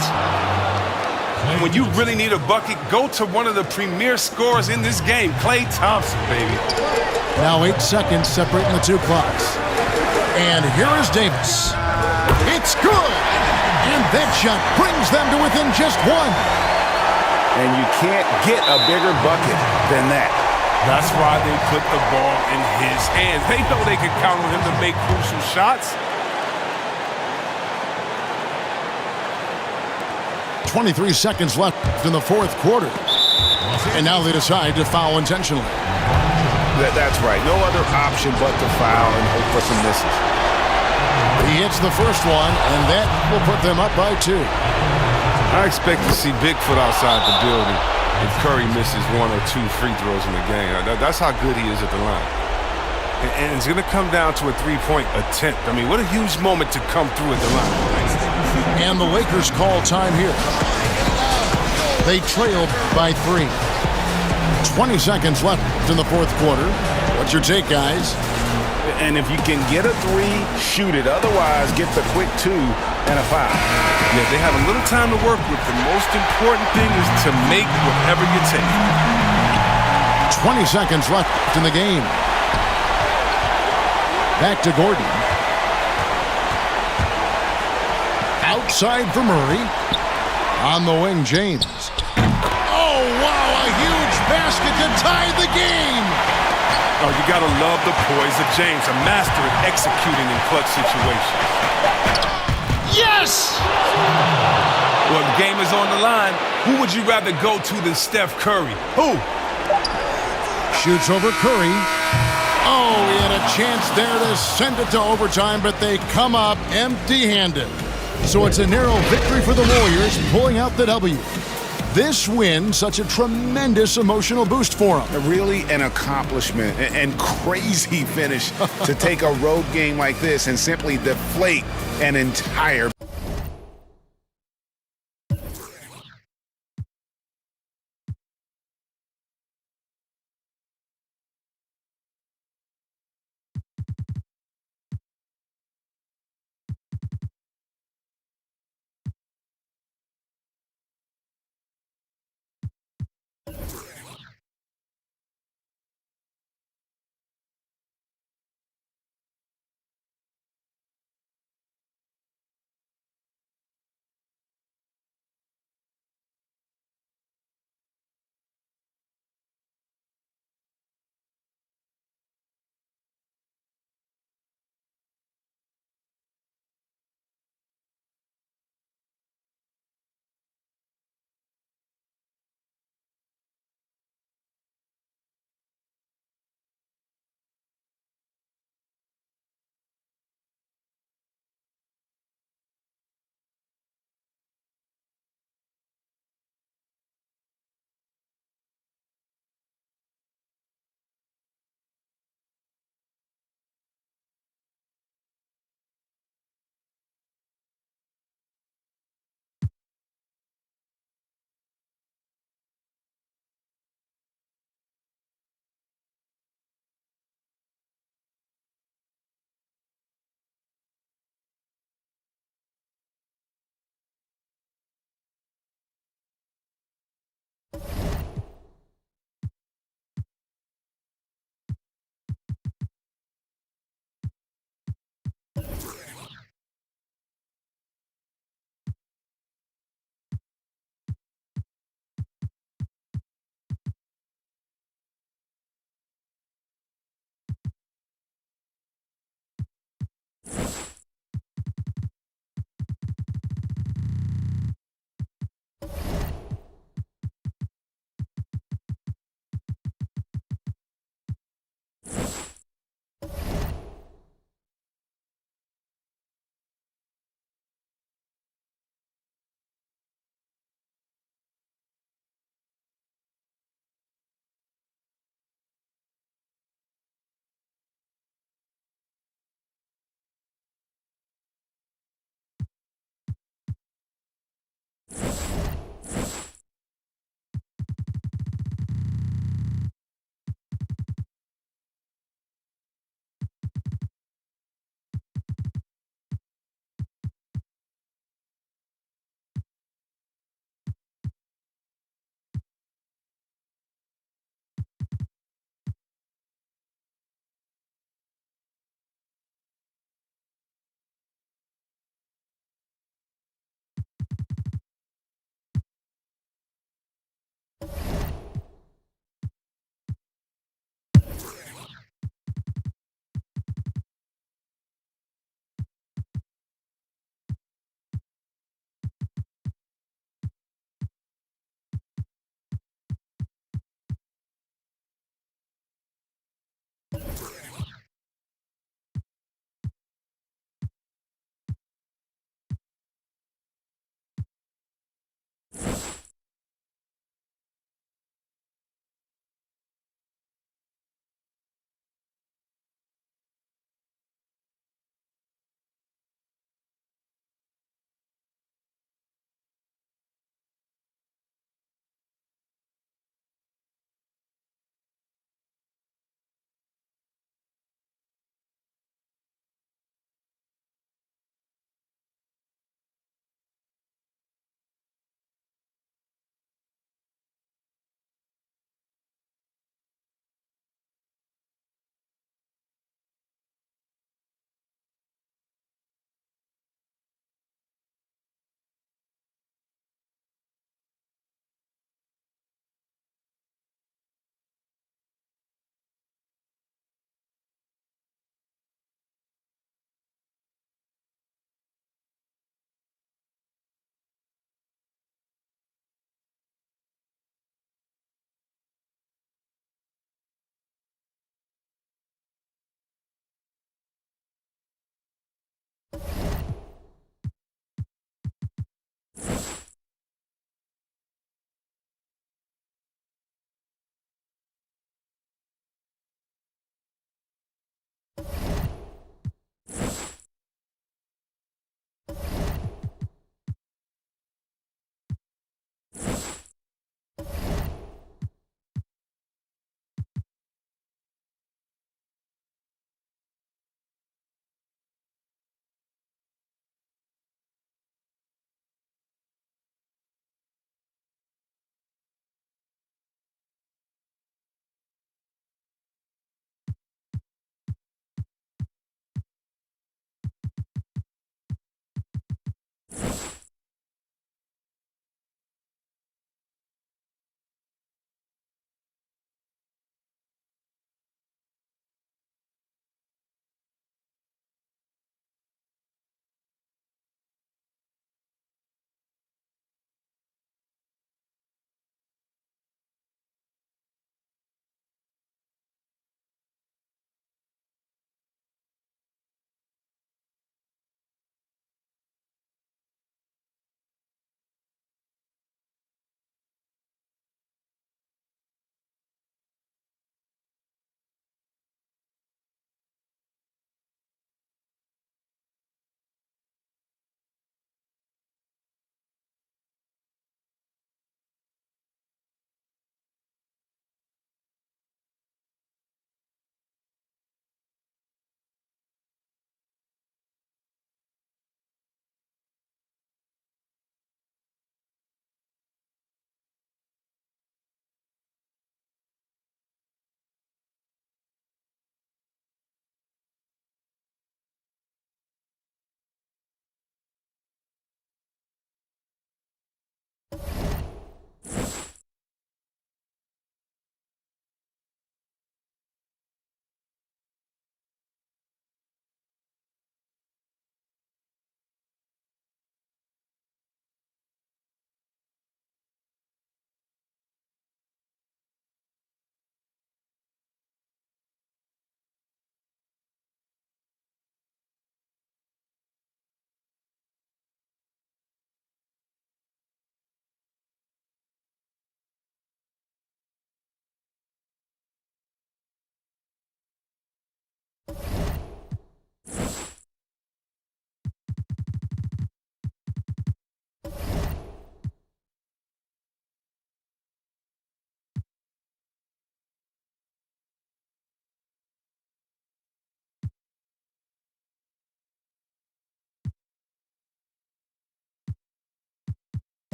When you really need a bucket, go to one of the premier scorers in this game, Klay Thompson, baby. Now 8 seconds separating the 2 clocks. And here is Davis. It's good! And that shot brings them to within just 1. And you can't get a bigger bucket than that. That's why they put the ball in his hands. They know they can count on him to make crucial shots. 23 seconds left in the fourth quarter. And now they decide to foul intentionally. That's right. No other option but to foul and hope for some misses. He hits the first one, and that will put them up by 2. I expect to see Bigfoot outside the building if Curry misses 1 or 2 free throws in the game. That's how good he is at the line. And it's going to come down to a three-point attempt. I mean, what a huge moment to come through at the line. And the Lakers call time here. They trailed by 3. 20 seconds left in the fourth quarter. What's your take, guys? And if you can get a 3, shoot it. Otherwise, get the quick 2 and a foul. Yeah, they have a little time to work with. The most important thing is to make whatever you take. 20 seconds left in the game. Back to Gordon. Outside for Murray. On the wing, James. Oh, wow, a huge basket to tie the game. Oh, you got to love the poise of James, a master at executing in clutch situations. Yes! Well, the game is on the line. Who would you rather go to than Steph Curry? Who? Shoots over Curry. Oh, he had a chance there to send it to overtime, but they come up empty-handed. So it's a narrow victory for the Warriors, pulling out the W. This win, such a tremendous emotional boost for them. Really an accomplishment and crazy finish to take a road game like this and simply deflate an entire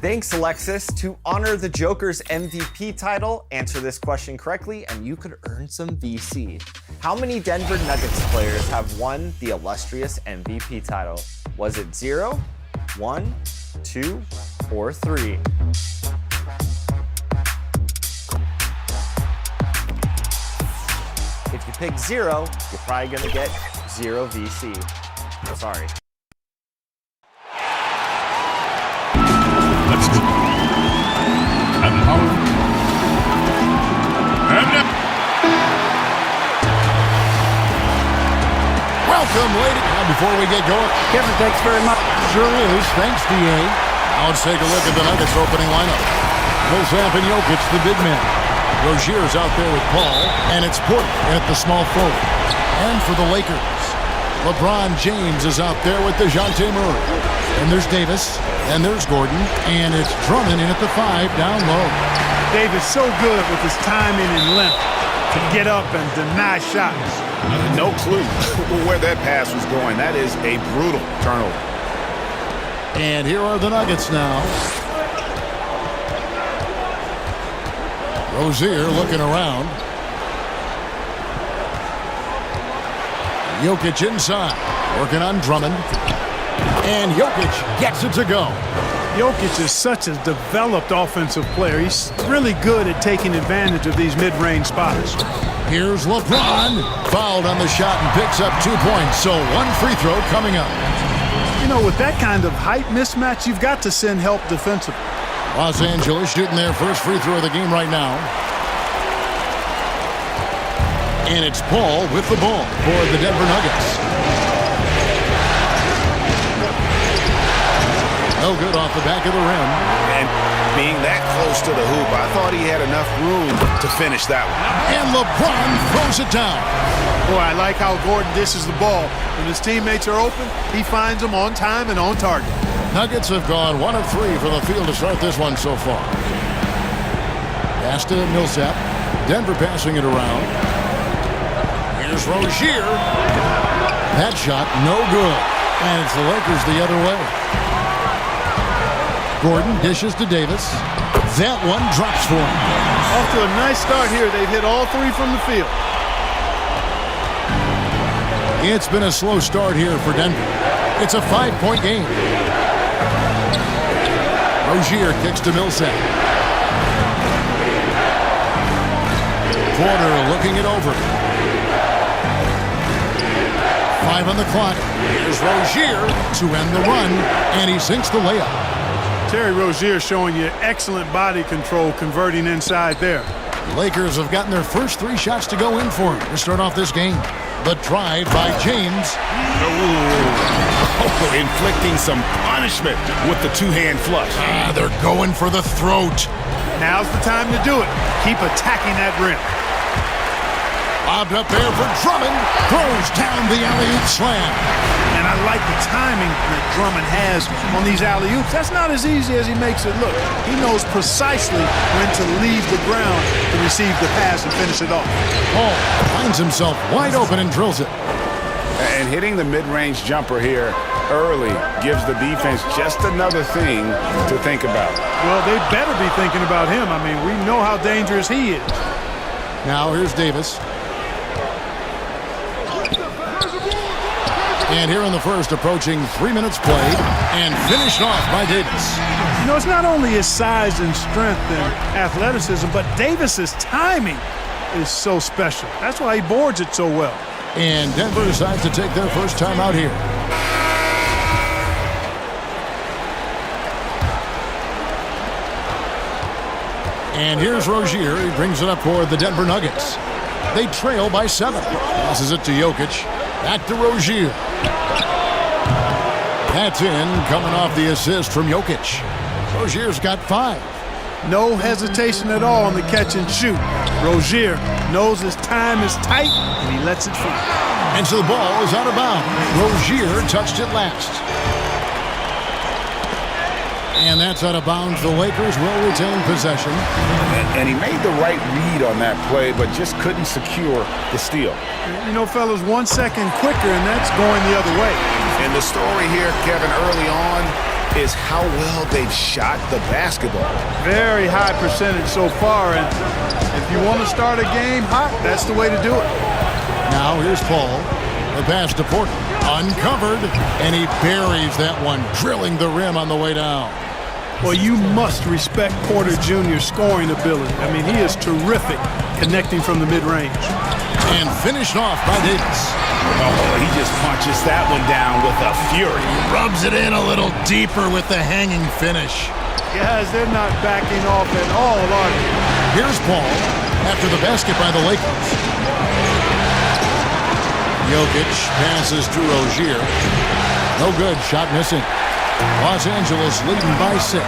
Thanks, Alexis. To honor the Joker's MVP title, answer this question correctly and you could earn some VC. How many Denver Nuggets players have won the illustrious MVP title? Was it 0, 1, 2, or 3? If you pick 0, you're probably gonna get 0 VC. Sorry. Let's go. And power. And now. Welcome, ladies. Now, before we get going, Kevin, thanks very much. sure is. Thanks, D.A. Now let's take a look at the Nuggets opening lineup. Millsap and Jokic, the big men. Rozier's out there with Paul, and it's Porter at the small forward. And for the Lakers, LeBron James is out there with DeJounte Murray. And there's Davis, and there's Gordon, and it's Drummond in at the 5 down low. Davis so good with his timing and length to get up and deny shots. No clue where that pass was going. That is a brutal turnover. And here are the Nuggets now. Rozier looking around. Jokic inside, working on Drummond. And Jokic gets it to go. Jokic is such a developed offensive player. He's really good at taking advantage of these mid-range spots. Here's LeBron. Fouled on the shot and picks up 2 points. So one free throw coming up. You know, with that kind of height mismatch, you've got to send help defensively. Los Angeles shooting their first free throw of the game right now. And it's Paul with the ball for the Denver Nuggets. No good off the back of the rim. And being that close to the hoop, I thought he had enough room to finish that one. And LeBron throws it down. Boy, I like how Gordon dishes the ball. When his teammates are open, he finds them on time and on target. Nuggets have gone 1 of 3 from the field to start this one so far. Pass to Millsap. Denver passing it around. Here's Rozier. That shot, no good. And it's the Lakers the other way. Gordon dishes to Davis. That one drops for him. Off to a nice start here. They've hit all 3 from the field. It's been a slow start here for Denver. It's a 5-point game. Rozier kicks to Millsap. Porter looking it over. 5 on the clock. Here's Rozier to end the run, and he sinks the layup. Terry Rozier showing you excellent body control converting inside there. Lakers have gotten their first 3 shots to go in for him to start off this game. The drive by James. Inflicting some punishment with the two-hand flush. They're going for the throat. Now's the time to do it. Keep attacking that rim. Lobbed up there for Drummond. Throws down the alley-oop slam. And I like the timing that Drummond has on these alley-oops. That's not as easy as he makes it look. He knows precisely when to leave the ground to receive the pass and finish it off. Paul finds himself wide open and drills it. And hitting the mid-range jumper here early gives the defense just another thing to think about. Well, they better be thinking about him. I mean, we know how dangerous he is. Now here's Davis. And here in the first, approaching 3 minutes played, and finished off by Davis. You know, it's not only his size and strength and athleticism, but Davis's timing is so special. That's why he boards it so well. And Denver decides to take their first time out here. And here's Rozier. He brings it up for the Denver Nuggets. They trail by 7. Passes it to Jokic. Back to Rozier. That's in, coming off the assist from Jokic. Rozier's got 5. No hesitation at all on the catch and shoot. Rozier knows his time is tight, and he lets it fly. And so the ball is out of bounds. Rozier touched it last. And that's out of bounds. The Lakers will retain possession. And he made the right read on that play, but just couldn't secure the steal. You know, fellas, 1 second quicker, and that's going the other way. And the story here, Kevin, early on is how well they've shot the basketball. Very high percentage so far, and if you want to start a game hot, that's the way to do it. Now here's Paul. The pass to Porter. Uncovered, and he buries that one, drilling the rim on the way down. Well, you must respect Porter Jr.'s scoring ability. I mean, he is terrific connecting from the mid-range. And finished off by Davis. Oh, he just punches that one down with a fury. Rubs it in a little deeper with the hanging finish. Guys, they're not backing off at all, are they? Here's Paul after the basket by the Lakers. Jokic passes to Rozier. No good, shot missing. Los Angeles leading by 6.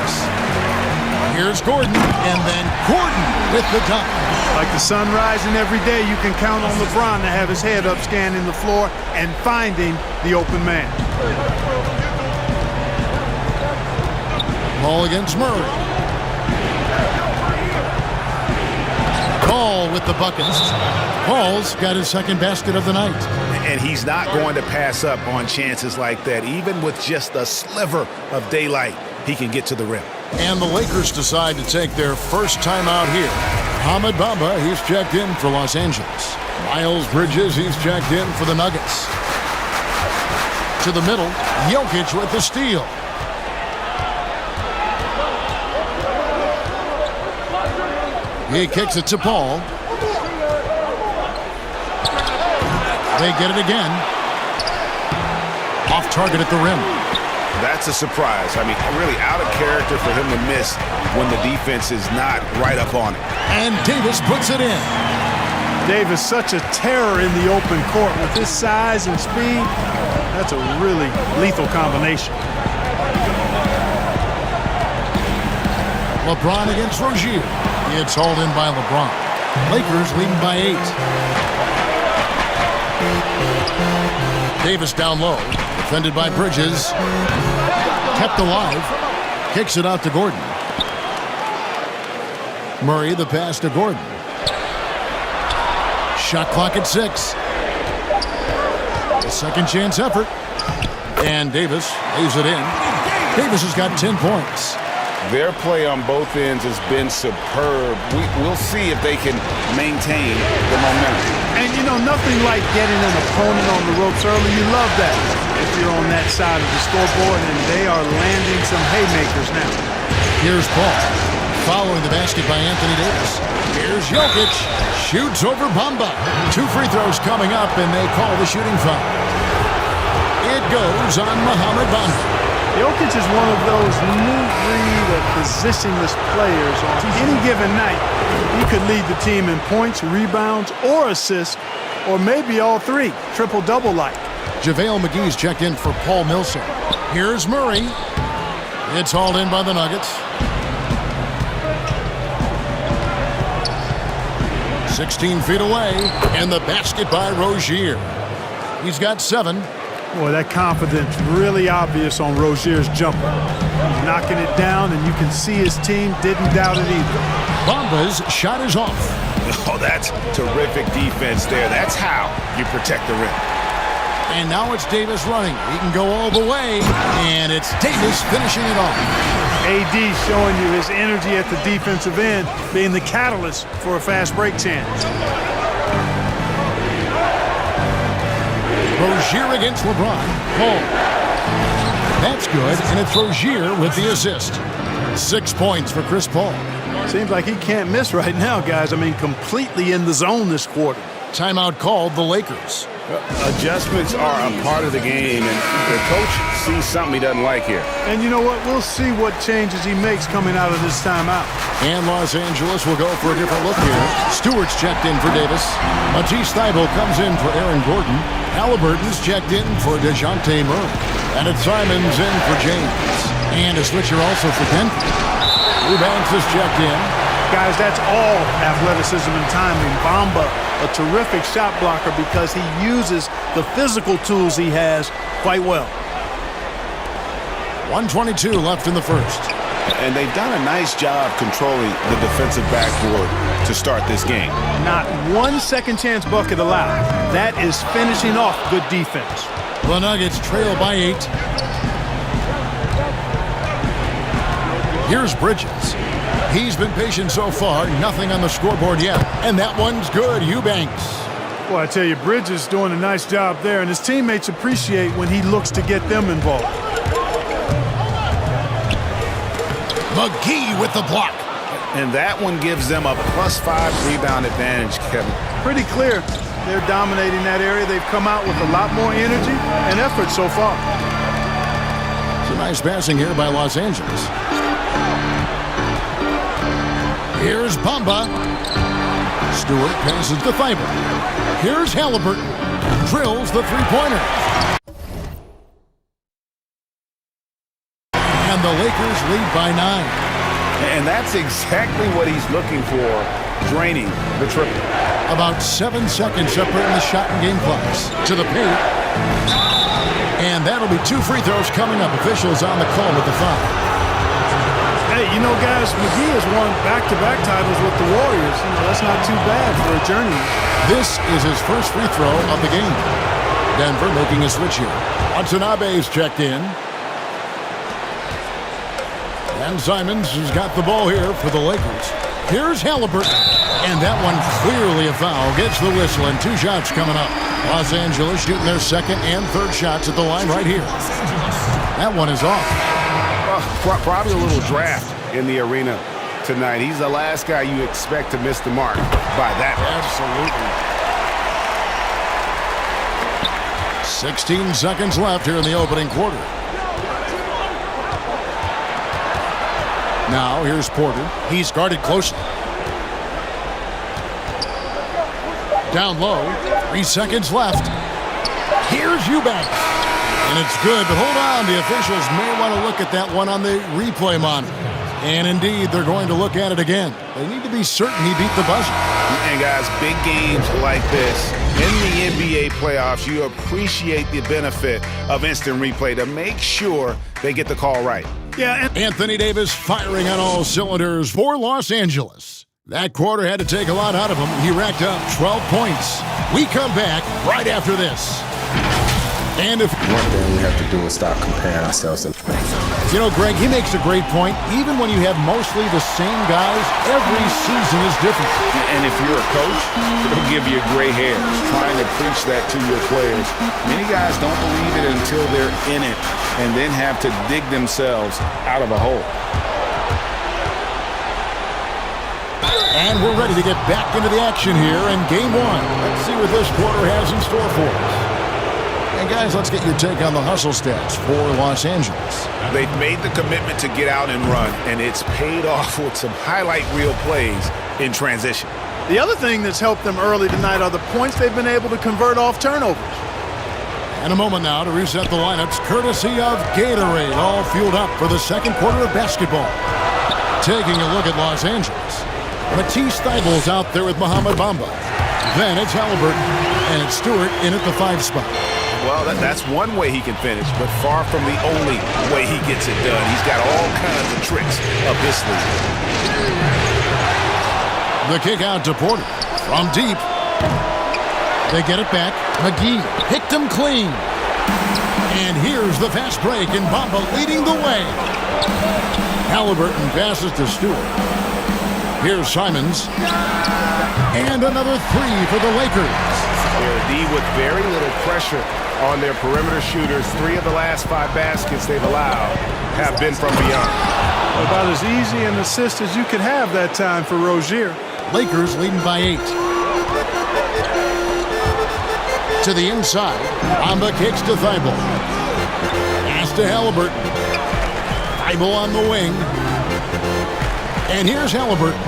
Here's Gordon, and then Gordon with the dunk. Like the sun rising every day, you can count on LeBron to have his head up scanning the floor and finding the open man. Ball against Murray. Paul with the buckets. Paul's got his second basket of the night. And he's not going to pass up on chances like that. Even with just a sliver of daylight, he can get to the rim. And the Lakers decide to take their first time out here. Ahmed Bamba, he's checked in for Los Angeles. Miles Bridges, he's checked in for the Nuggets. To the middle, Jokic with the steal. He kicks it to Paul. They get it again. Off target at the rim. That's a surprise. I mean, really out of character for him to miss when the defense is not right up on it. And Davis puts it in. Davis, such a terror in the open court. With his size and speed, that's a really lethal combination. LeBron against Rozier. It's hauled in by LeBron. Lakers leading by 8. Davis down low. Defended by Bridges. Kept alive. Kicks it out to Gordon. Murray, the pass to Gordon. Shot clock at 6. A second chance effort. And Davis lays it in. Davis has got 10 points. Their play on both ends has been superb. We'll see if they can maintain the momentum. And, you know, nothing like getting an opponent on the ropes early. You love that if you're on that side of the scoreboard, and they are landing some haymakers now. Here's Paul, following the basket by Anthony Davis. Here's Jokic, shoots over Bamba. 2 free throws coming up, and they call the shooting foul. It goes on Mohamed Bamba. Jokic is one of those new breed of positionless players. On any given night, he could lead the team in points, rebounds, or assists, or maybe all three, triple-double-like. JaVale McGee's checked in for Paul Millsap. Here's Murray. It's hauled in by the Nuggets. 16 feet away, and the basket by Rozier. He's got 7. Boy, that confidence really obvious on Rozier's jumper. He's knocking it down, and you can see his team didn't doubt it either. Bamba's shot is off. Oh, that's terrific defense there. That's how you protect the rim. And now it's Davis running. He can go all the way, and it's Davis finishing it off. AD showing you his energy at the defensive end, being the catalyst for a fast break chance. Rozier against LeBron. Paul. That's good, and it's Rozier with the assist. 6 points for Chris Paul. Seems like he can't miss right now, guys. I mean, completely in the zone this quarter. Timeout called the Lakers. Adjustments are a part of the game, and the coach sees something he doesn't like here. And you know what? We'll see what changes he makes coming out of this timeout. And Los Angeles will go for a different look here. Stewart's checked in for Davis. Matisse Thybulle comes in for Aaron Gordon. Halliburton's checked in for DeJounte Murray. And it's Simons in for James. And a switcher also for Denver. Eubanks is checked in. Guys, that's all athleticism and timing. Bamba, a terrific shot blocker because he uses the physical tools he has quite well. 1:22 left in the first. And they've done a nice job controlling the defensive backboard to start this game. Not one second chance bucket allowed. That is finishing off good defense. The Nuggets trail by 8. Here's Bridges. He's been patient so far. Nothing on the scoreboard yet. And that one's good. Eubanks. Well, I tell you, Bridges doing a nice job there, and his teammates appreciate when he looks to get them involved. McGee with the block. And that one gives them a +5 rebound advantage, Kevin. Pretty clear. They're dominating that area. They've come out with a lot more energy and effort so far. It's a nice passing here by Los Angeles. Here's Bamba. Stewart passes to Thybulle. Here's Halliburton. Drills the three-pointer. And the Lakers lead by 9. And that's exactly what he's looking for, draining the triple. About 7 seconds separating the shot and game clocks. To the paint. And that'll be 2 free throws coming up. Officials on the call with the foul. Hey, you know, guys, McGee has won back-to-back titles with the Warriors. You know, that's not too bad for a journeyman. This is his first free throw of the game. Denver making a switch here. Watanabe's checked in. And Simons has got the ball here for the Lakers. Here's Halliburton. And that one clearly a foul. Gets the whistle, and 2 shots coming up. Los Angeles shooting their second and third shots at the line right here. That one is off. Probably a little draft in the arena tonight. He's the last guy you expect to miss the mark by that. Absolutely. 16 seconds left here in the opening quarter. Now here's Porter. He's guarded closely. Down low. 3 seconds left. Here's Eubanks. And it's good, but hold on. The officials may want to look at that one on the replay monitor. And indeed, they're going to look at it again. They need to be certain he beat the buzzer. And guys, big games like this, in the NBA playoffs, you appreciate the benefit of instant replay to make sure they get the call right. Yeah, and Anthony Davis firing on all cylinders for Los Angeles. That quarter had to take a lot out of him. He racked up 12 points. We come back right after this. And if one thing we have to do is stop comparing ourselves to. You know, Greg, he makes a great point. Even when you have mostly the same guys, every season is different. And if you're a coach, it'll give you gray hairs trying to preach that to your players. Many guys don't believe it until they're in it and then have to dig themselves out of a hole. And we're ready to get back into the action here in Game 1. Let's see what this quarter has in store for us. And guys, let's get your take on the hustle stats for Los Angeles. They've made the commitment to get out and run, and it's paid off with some highlight reel plays in transition. The other thing that's helped them early tonight are the points they've been able to convert off turnovers. And a moment now to reset the lineups, courtesy of Gatorade, all fueled up for the second quarter of basketball. Taking a look at Los Angeles. Matisse Thybulle's out there with Mohamed Bamba. Then it's Halliburton, and it's Stewart in at the 5 spot. Well, that's one way he can finish, but far from the only way he gets it done. He's got all kinds of tricks up his sleeve. The kick out to Porter from deep. They get it back. McGee picked him clean. And here's the fast break, and Bamba leading the way. Halliburton passes to Stewart. Here's Simons. And another 3 for the Lakers. They're a D with very little pressure on their perimeter shooters. 3 of the last 5 baskets they've allowed have been from beyond. About as easy an assist as you could have that time for Rozier. Lakers leading by 8. To the inside. Bamba kicks to Thibault. Pass to Halliburton. Thibault on the wing. And here's Halliburton.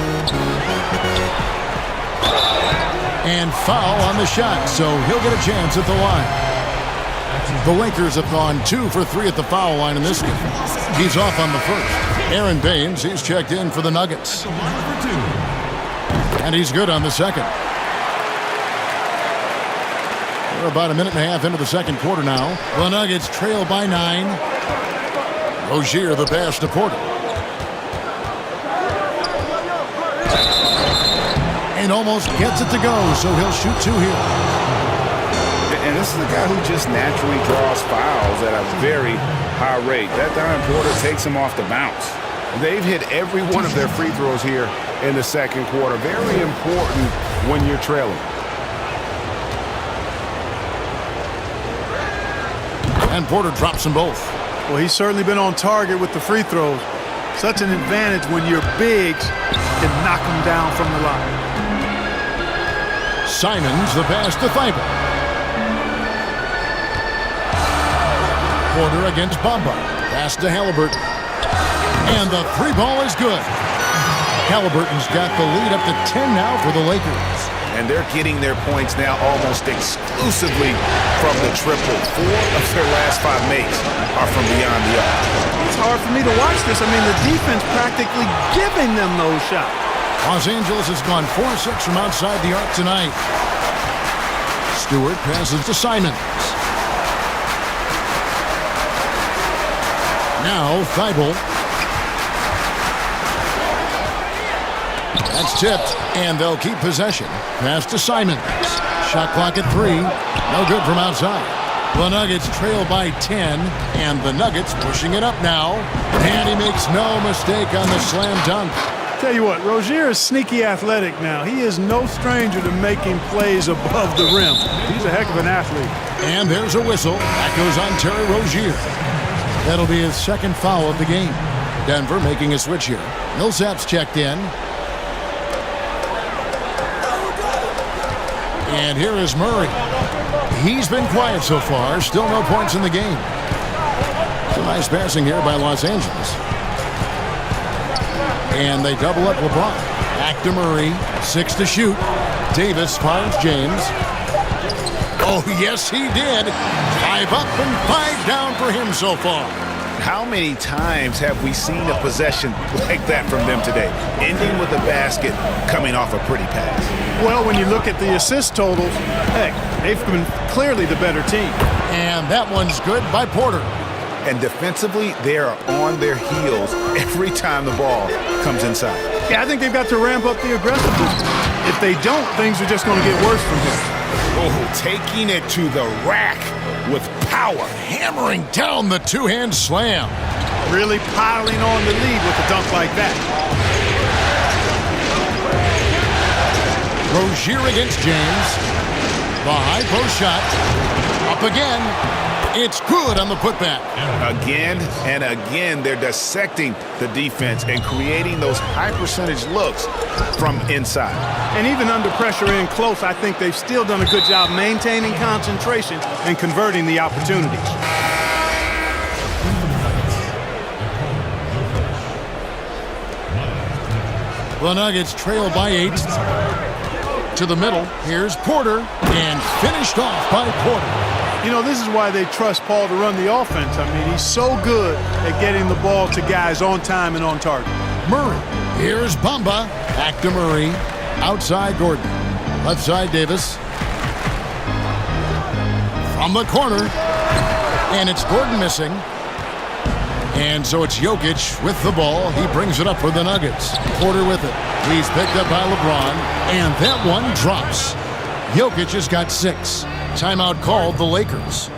And foul on the shot, so he'll get a chance at the line. The Lakers have gone 2 for 3 at the foul line in this game. He's off on the first. Aaron Baines, he's checked in for the Nuggets. And he's good on the second. We're about a minute and a half into the second quarter now. The Nuggets trail by 9. Rozier the pass to Porter. And almost gets it to go, so he'll shoot 2 here. And this is a guy who just naturally draws fouls at a very high rate. That time Porter takes him off the bounce. They've hit every one of their free throws here in the second quarter. Very important when you're trailing. And Porter drops them both. Well, he's certainly been on target with the free throws. Such an advantage when your bigs can knock them down from the line. Simons the pass to Thibault. Porter against Bamba. Pass to Halliburton. And the 3 ball is good. Halliburton's got the lead up to 10 now for the Lakers. And they're getting their points now almost exclusively from the triple. 4 of their last 5 makes are from beyond the arc. It's hard for me to watch this. I mean, the defense practically giving them those shots. Los Angeles has gone 4-6 from outside the arc tonight. Stewart passes to Simons. Now Thibault. That's tipped, and they'll keep possession. Pass to Simons. Shot clock at 3. No good from outside. The Nuggets trail by 10, and the Nuggets pushing it up now. And he makes no mistake on the slam dunk. Tell you what, Rozier is sneaky athletic now. He is no stranger to making plays above the rim. He's a heck of an athlete. And there's a whistle. That goes on Terry Rozier. That'll be his second foul of the game. Denver making a switch here. Millsap's checked in. And here is Murray. He's been quiet so far. Still no points in the game. Some nice passing here by Los Angeles. And they double up LeBron. Back to Murray. 6 to shoot. Davis finds James. Oh, yes, he did. 5 up and 5 down for him so far. How many times have we seen a possession like that from them today? Ending with a basket, coming off a pretty pass. Well, when you look at the assist totals, heck, they've been clearly the better team. And that one's good by Porter. And defensively, they are on their heels every time the ball comes inside. Yeah, I think they've got to ramp up the aggressiveness. If they don't, things are just going to get worse from here. Oh, taking it to the rack with power. Hammering down the two-hand slam. Really piling on the lead with a dunk like that. Rozier against James. The high post shot. Up again. It's good on the putback. Again and again, they're dissecting the defense and creating those high-percentage looks from inside. And even under pressure in close, I think they've still done a good job maintaining concentration and converting the opportunities. The Nuggets trail by 8. To the middle, here's Porter, and finished off by Porter. You know, this is why they trust Paul to run the offense. I mean, he's so good at getting the ball to guys on time and on target. Murray, here's Bamba, back to Murray, outside Gordon, left side Davis. From the corner, and it's Gordon missing. And so it's Jokic with the ball. He brings it up for the Nuggets. Porter with it. He's picked up by LeBron, and that one drops. Jokic has got 6. Timeout called the Lakers.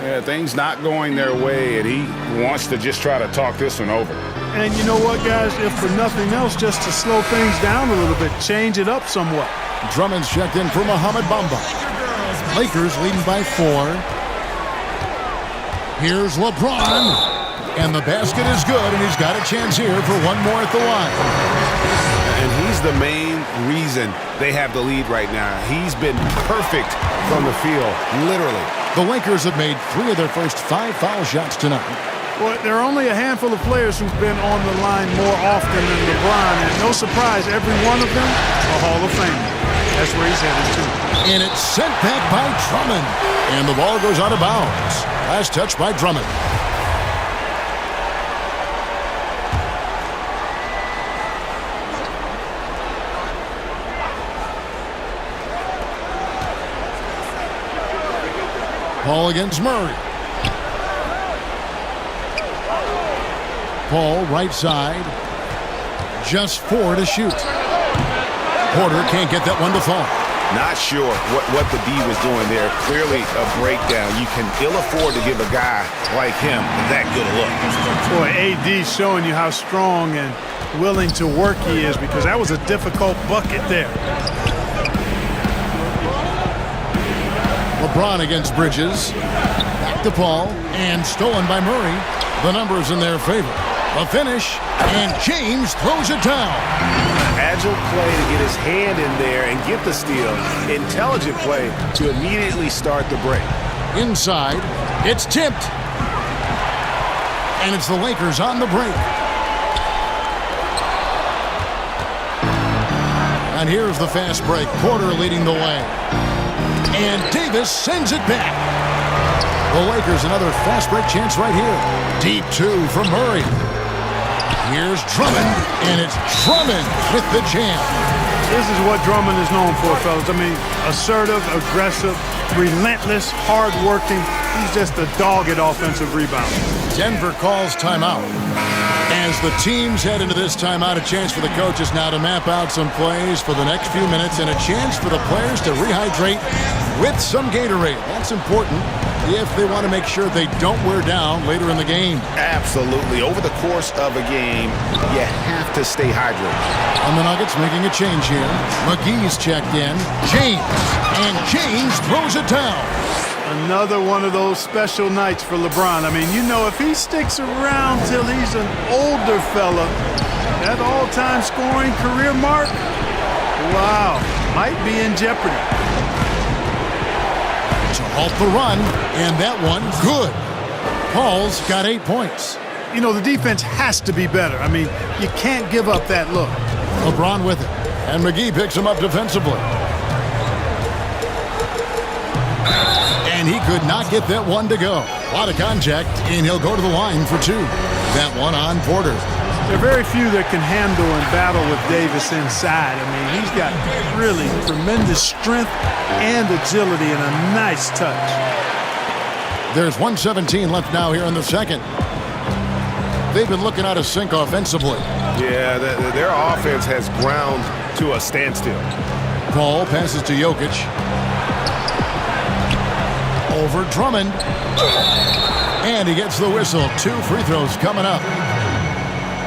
Yeah, things not going their way, and he wants to just try to talk this one over. And you know what, guys? If for nothing else, just to slow things down a little bit, change it up somewhat. Drummond's checked in for Mohamed Bamba. Lakers leading by 4. Here's LeBron. And the basket is good, and he's got a chance here for one more at the line. And he's the main reason they have the lead right now. He's been perfect from the field, literally. The Lakers have made 3 of their first 5 foul shots tonight. Well, there are only a handful of players who've been on the line more often than LeBron, and no surprise, every one of them a Hall of Famer. That's where he's headed to. And it's sent back by Drummond. And the ball goes out of bounds. Last touch by Drummond. Paul against Murray. Paul right side. Just 4 to shoot. Porter can't get that one to fall. Not sure what the D was doing there. Clearly a breakdown. You can ill afford to give a guy like him that good a look. Boy, AD showing you how strong and willing to work he is, because that was a difficult bucket there. LeBron against Bridges. Back to Paul, and stolen by Murray. The numbers in their favor. A finish, and James throws it down. Agile play to get his hand in there and get the steal. Intelligent play to immediately start the break. Inside, it's tipped. And it's the Lakers on the break. And here's the fast break. Porter leading the way. And Davis sends it back. The Lakers another fast break chance right here. Deep 2 from Murray. Here's Drummond, and it's Drummond with the jam. This is what Drummond is known for, fellas. I mean, assertive, aggressive, relentless, hard-working. He's just a dogged offensive rebounder. Denver calls timeout. As the teams head into this timeout, a chance for the coaches now to map out some plays for the next few minutes and a chance for the players to rehydrate with some Gatorade. That's important if they want to make sure they don't wear down later in the game. Absolutely. Over the course of a game, you have to stay hydrated. And the Nuggets making a change here. McGee's checked in. James throws it down. Another one of those special nights for LeBron. I mean, you know, if he sticks around till he's an older fella, that all-time scoring career mark, wow, might be in jeopardy. To halt the run, and that one good. Paul's got 8 points. You know, the defense has to be better. I mean, you can't give up that look. LeBron with it, and McGee picks him up defensively. And he could not get that one to go. A lot of contact, and he'll go to the line for 2. That one on Porter. There are very few that can handle and battle with Davis inside. I mean, he's got really tremendous strength and agility and a nice touch. There's 1:17 left now here in the second. They've been looking out of sync offensively. Yeah, their offense has ground to a standstill. Paul passes to Jokic. Over Drummond. And he gets the whistle. 2 free throws coming up.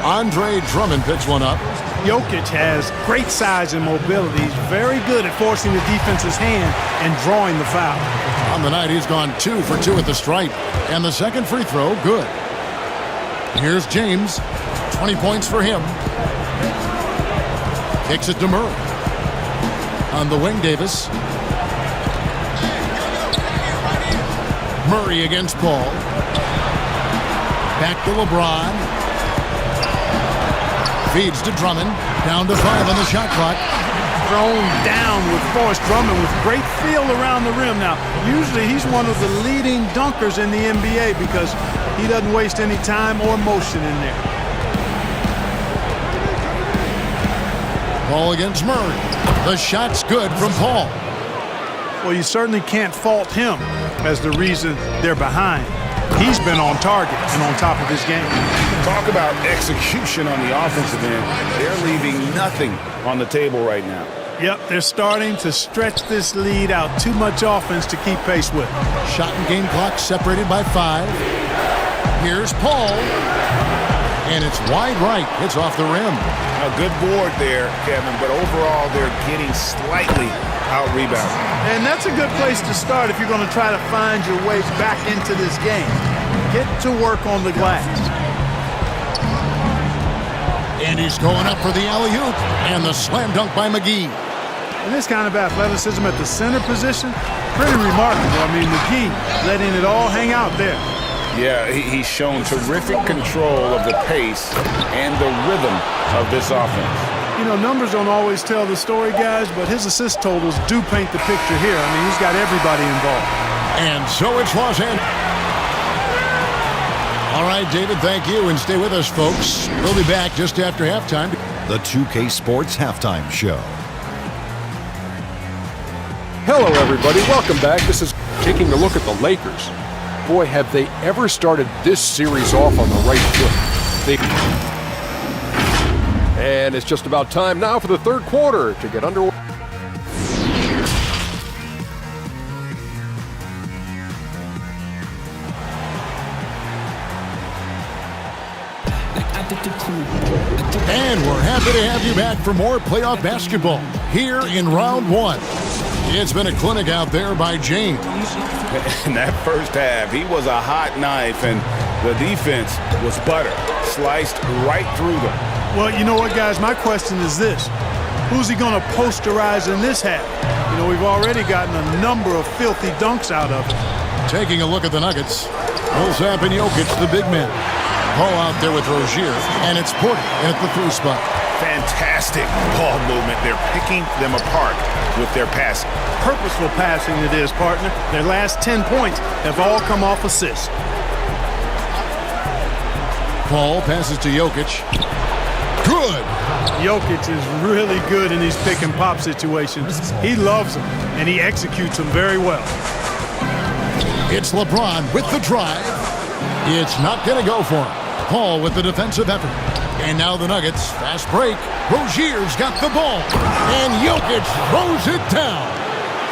Andre Drummond picks one up. Jokic has great size and mobility. He's very good at forcing the defense's hand and drawing the foul. On the night, he's gone 2 for 2 at the stripe. And the second free throw, good. Here's James. 20 points for him. Kicks it to Murray. On the wing, Davis. Murray against Paul. Back to LeBron. Feeds to Drummond. Down to 5 on the shot clock. Thrown down with Forrest Drummond with great feel around the rim. Now, usually he's one of the leading dunkers in the NBA because he doesn't waste any time or motion in there. Paul against Murray. The shot's good from Paul. Well, you certainly can't fault him as the reason they're behind. He's been on target and on top of his game. Talk about execution on the offensive end. They're leaving nothing on the table right now. Yep, they're starting to stretch this lead out. Too much offense to keep pace with. Shot and game clock separated by 5. Here's Paul. And it's wide right. It's off the rim. A good board there, Kevin, but overall they're getting slightly out-rebounded. And that's a good place to start if you're going to try to find your way back into this game. Get to work on the glass. And he's going up for the alley-oop. And the slam dunk by McGee. And this kind of athleticism at the center position, pretty remarkable. I mean, McGee letting it all hang out there. Yeah, he's shown terrific control of the pace and the rhythm of this offense. You know, numbers don't always tell the story, guys, but his assist totals do paint the picture here. I mean, he's got everybody involved. And so it's Los Angeles. All right, David, thank you, and stay with us, folks. We'll be back just after halftime. The 2K Sports Halftime Show. Hello, everybody. Welcome back. This is taking a look at the Lakers. Boy, have they ever started this series off on the right foot. And it's just about time now for the third quarter to get underway. And we're happy to have you back for more playoff basketball here in round 1. It's been a clinic out there by James. In that first half, he was a hot knife, and the defense was butter, sliced right through them. Well, you know what, guys? My question is this. Who's he going to posterize in this half? You know, we've already gotten a number of filthy dunks out of it. Taking a look at the Nuggets. Millsap and Jokic, the big men. Paul out there with Rozier, and it's Porter at the 3 spot. Fantastic ball movement. They're picking them apart with their passing. Purposeful passing it is, partner. Their last 10 points have all come off assists. Paul passes to Jokic. Good. Jokic is really good in these pick and pop situations. He loves them, and he executes them very well. It's LeBron with the drive. It's not going to go for him. Paul with the defensive effort. And now the Nuggets, fast break. Rozier's got the ball. And Jokic throws it down.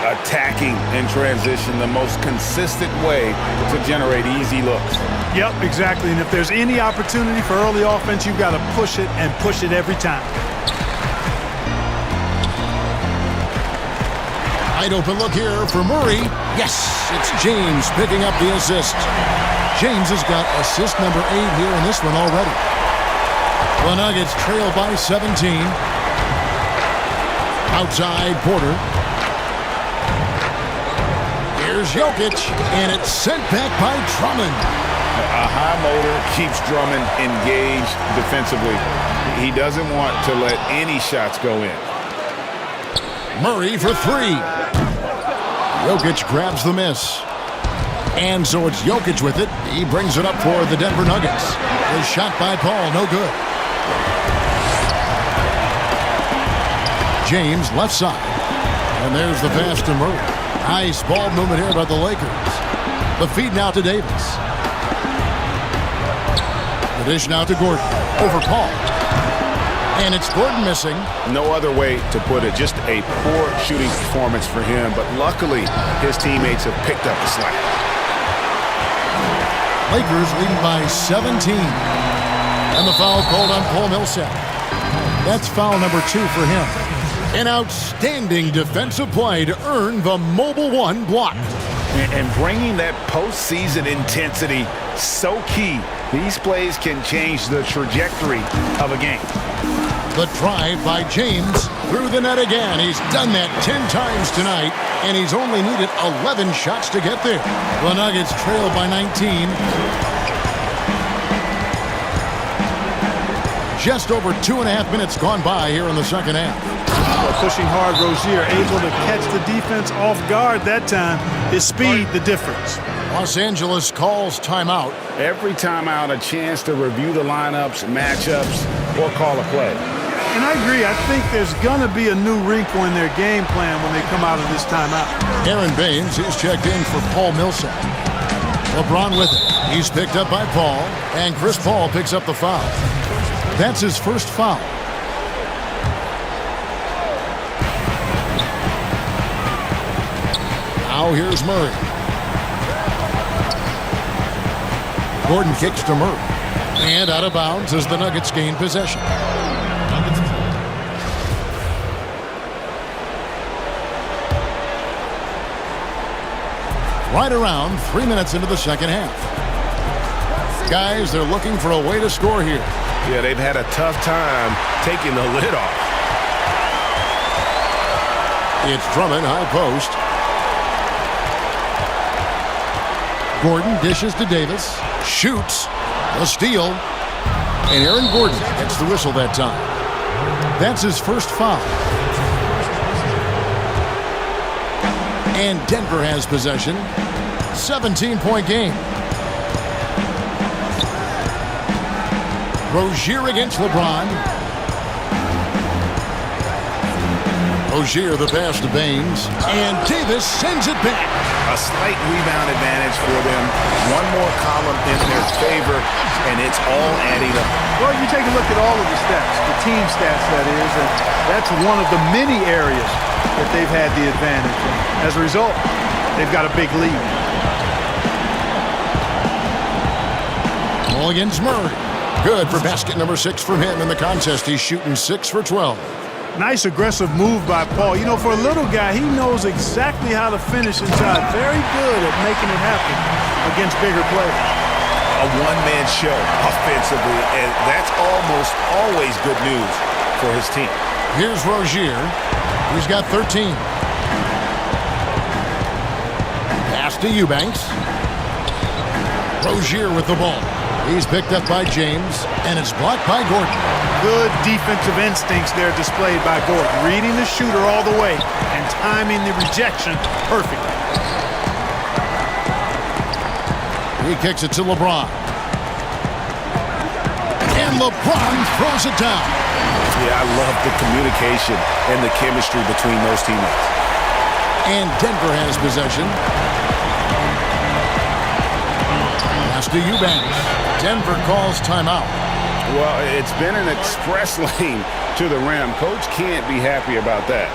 Attacking in transition, the most consistent way to generate easy looks. Yep, exactly. And if there's any opportunity for early offense, you've got to push it and push it every time. Wide open look here for Murray. Yes, it's James picking up the assist. James has got assist number 8 here in this one already. The Nuggets trail by 17. Outside Porter. Here's Jokic, and it's sent back by Drummond. A high motor keeps Drummond engaged defensively. He doesn't want to let any shots go in. Murray for 3. Jokic grabs the miss. And so it's Jokic with it. He brings it up for the Denver Nuggets. The shot by Paul, no good. James left side. And there's the pass to Murray. Nice ball movement here by the Lakers. The feed now to Davis. The dish now to Gordon. Over Paul. And it's Gordon missing. No other way to put it. Just a poor shooting performance for him. But luckily, his teammates have picked up the slack. Lakers leading by 17. And the foul called on Paul Millsap. That's foul number 2 for him. An outstanding defensive play to earn the Mobile One block. And bringing that postseason intensity, so key. These plays can change the trajectory of a game. The drive by James through the net again. He's done that 10 times tonight, and he's only needed 11 shots to get there. The Nuggets trail by 19. Just over 2.5 minutes gone by here in the second half. Pushing hard, Rozier able to catch the defense off guard that time. His speed, the difference. Los Angeles calls timeout. Every timeout, a chance to review the lineups, matchups, or call a play. And I agree. I think there's going to be a new wrinkle in their game plan when they come out of this timeout. Aaron Baines, he's checked in for Paul Millsap. LeBron with it. He's picked up by Paul, and Chris Paul picks up the foul. That's his first foul. Now here's Murray. Gordon kicks to Murray. And out of bounds as the Nuggets gain possession. Right around 3 minutes into the second half. Guys, they're looking for a way to score here. Yeah, they've had a tough time taking the lid off. It's Drummond, high post. Gordon dishes to Davis. Shoots. A steal. And Aaron Gordon gets the whistle that time. That's his first foul. And Denver has possession. 17-point game. Rozier against LeBron. Rozier the pass to Baines. And Davis sends it back. A slight rebound advantage for them. One more column in their favor, and it's all adding up. Well, you take a look at all of the stats, the team stats, that is, and that's one of the many areas that they've had the advantage. And as a result, they've got a big lead. Ball against Murray. Good for basket number 6 from him in the contest. He's shooting 6 for 12. Nice aggressive move by Paul. You know, for a little guy, he knows exactly how to finish inside. Very good at making it happen against bigger players. A one-man show offensively, and that's almost always good news for his team. Here's Rozier. He's got 13. Pass to Eubanks. Rozier with the ball. He's picked up by James, and it's blocked by Gordon. Good defensive instincts there displayed by Gordon. Reading the shooter all the way and timing the rejection perfectly. He kicks it to LeBron. And LeBron throws it down. Yeah, I love the communication and the chemistry between those teammates. And Denver has possession. Pass to Eubanks. Denver calls timeout. Well, it's been an express lane to the rim. Coach can't be happy about that.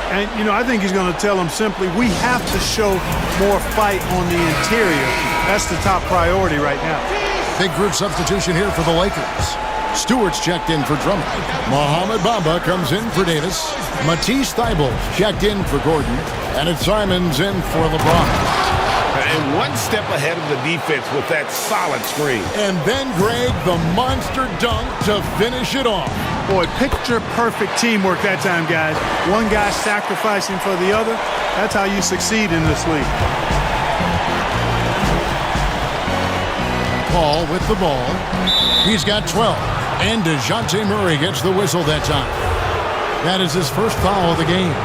And, you know, I think he's going to tell them simply, we have to show more fight on the interior. That's the top priority right now. Big group substitution here for the Lakers. Stewart's checked in for Drummond. Mohamed Bamba comes in for Davis. Matisse Thybulle checked in for Gordon. And it's Simons in for LeBron. And one step ahead of the defense with that solid screen. And then, Greg, the monster dunk to finish it off. Boy, picture-perfect teamwork that time, guys. One guy sacrificing for the other. That's how you succeed in this league. Paul with the ball. He's got 12. And DeJounte Murray gets the whistle that time. That is his first foul of the game.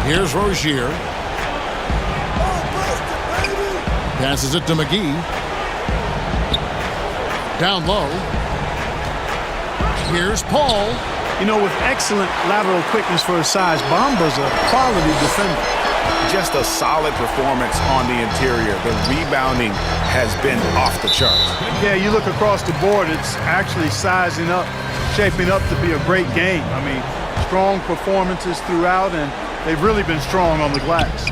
Here's Rozier. Passes it to McGee. Down low. Here's Paul. You know, with excellent lateral quickness for his size, Bamba's a quality defender. Just a solid performance on the interior. The rebounding has been off the charts. Yeah, you look across the board, it's actually sizing up, shaping up to be a great game. I mean, strong performances throughout, and they've really been strong on the glass.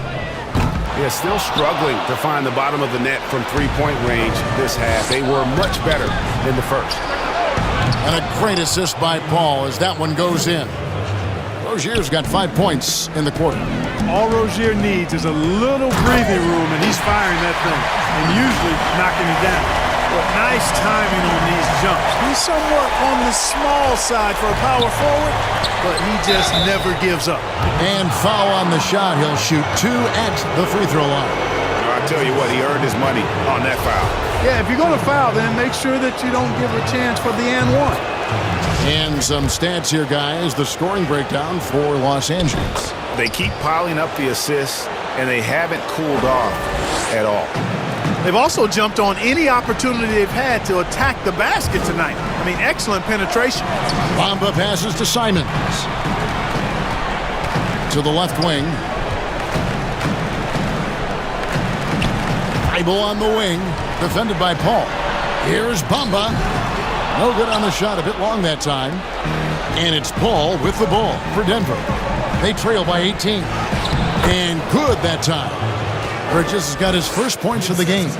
Yeah, still struggling to find the bottom of the net from three-point range this half. They were much better in the first. And a great assist by Paul as that one goes in. Rozier's got 5 points in the quarter. All Rozier needs is a little breathing room, and he's firing that thing, and usually knocking it down. But nice timing on these jumps. He's somewhat on the small side for a power forward, but he just never gives up. And foul on the shot. He'll shoot 2 at the free throw line. I tell you what, he earned his money on that foul. Yeah, if you're going to foul, then make sure that you don't give a chance for the and one. And some stats here, guys. The scoring breakdown for Los Angeles. They keep piling up the assists, and they haven't cooled off at all. They've also jumped on any opportunity they've had to attack the basket tonight. I mean, excellent penetration. Bamba passes to Simons. To the left wing. Thybulle on the wing. Defended by Paul. Here's Bamba. No good on the shot. A bit long that time. And it's Paul with the ball for Denver. They trail by 18. And good that time. Bridges has got his first points of the game.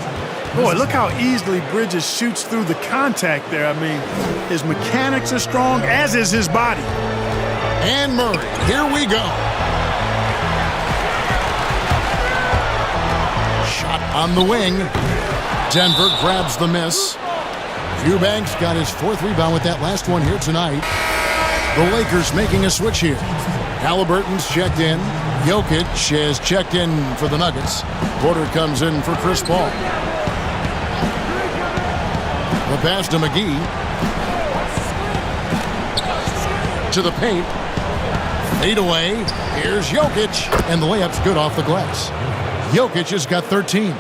Boy, look how easily Bridges shoots through the contact there. I mean, his mechanics are strong, as is his body. And Murray, here we go. Shot on the wing. Denver grabs the miss. Eubanks got his 4th rebound with that last one here tonight. The Lakers making a switch here. Halliburton's checked in. Jokic has checked in for the Nuggets. Porter comes in for Chris Paul. The pass to McGee. To the paint. Fade away. Here's Jokic. And the layup's good off the glass. Jokic has got 13.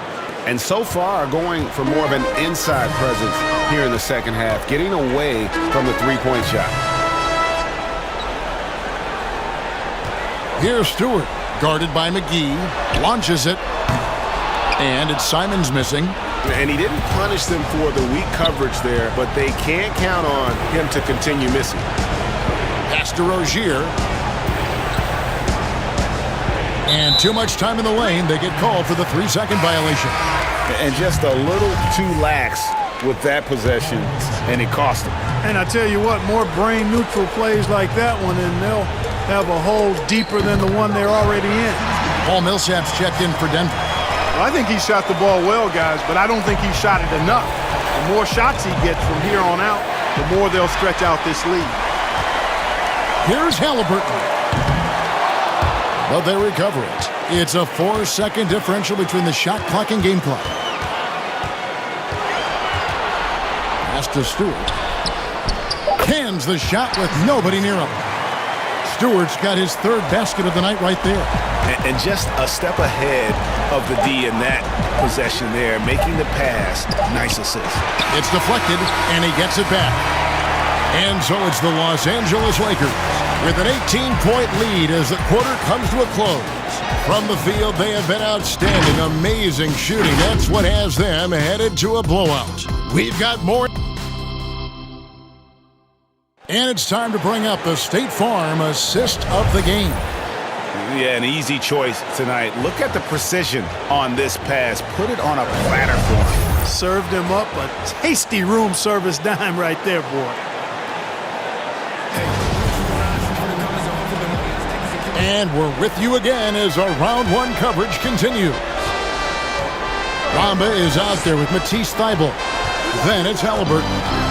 And so far going for more of an inside presence here in the second half, getting away from the three-point shot. Here's Stewart, guarded by McGee, launches it, and it's Simons missing. And he didn't punish them for the weak coverage there, but they can't count on him to continue missing. Pass to Rozier. And too much time in the lane. They get called for the 3-second violation. And just a little too lax with that possession, and it cost them. And I tell you what, more brain-neutral plays like that one, and they'll have a hole deeper than the one they're already in. Paul Millsap's checked in for Denver. Well, I think he shot the ball well, guys, but I don't think he shot it enough. The more shots he gets from here on out, the more they'll stretch out this lead. Here's Halliburton. But they recover it. It's a 4-second differential between the shot clock and game clock. Pass to Stewart. Cans the shot with nobody near him. Stewart's got his 3rd basket of the night right there. And just a step ahead of the D in that possession there, making the pass. Nice assist. It's deflected, and he gets it back. And so it's the Los Angeles Lakers with an 18-point lead as the quarter comes to a close. From the field, they have been outstanding, amazing shooting. That's what has them headed to a blowout. We've got more. And it's time to bring up the State Farm assist of the game. Yeah, an easy choice tonight. Look at the precision on this pass. Put it on a platter for him. Served him up a tasty room service dime right there, boy. And we're with you again as our round 1 coverage continues. Bamba is out there with Matisse Thybulle. Then it's Halliburton.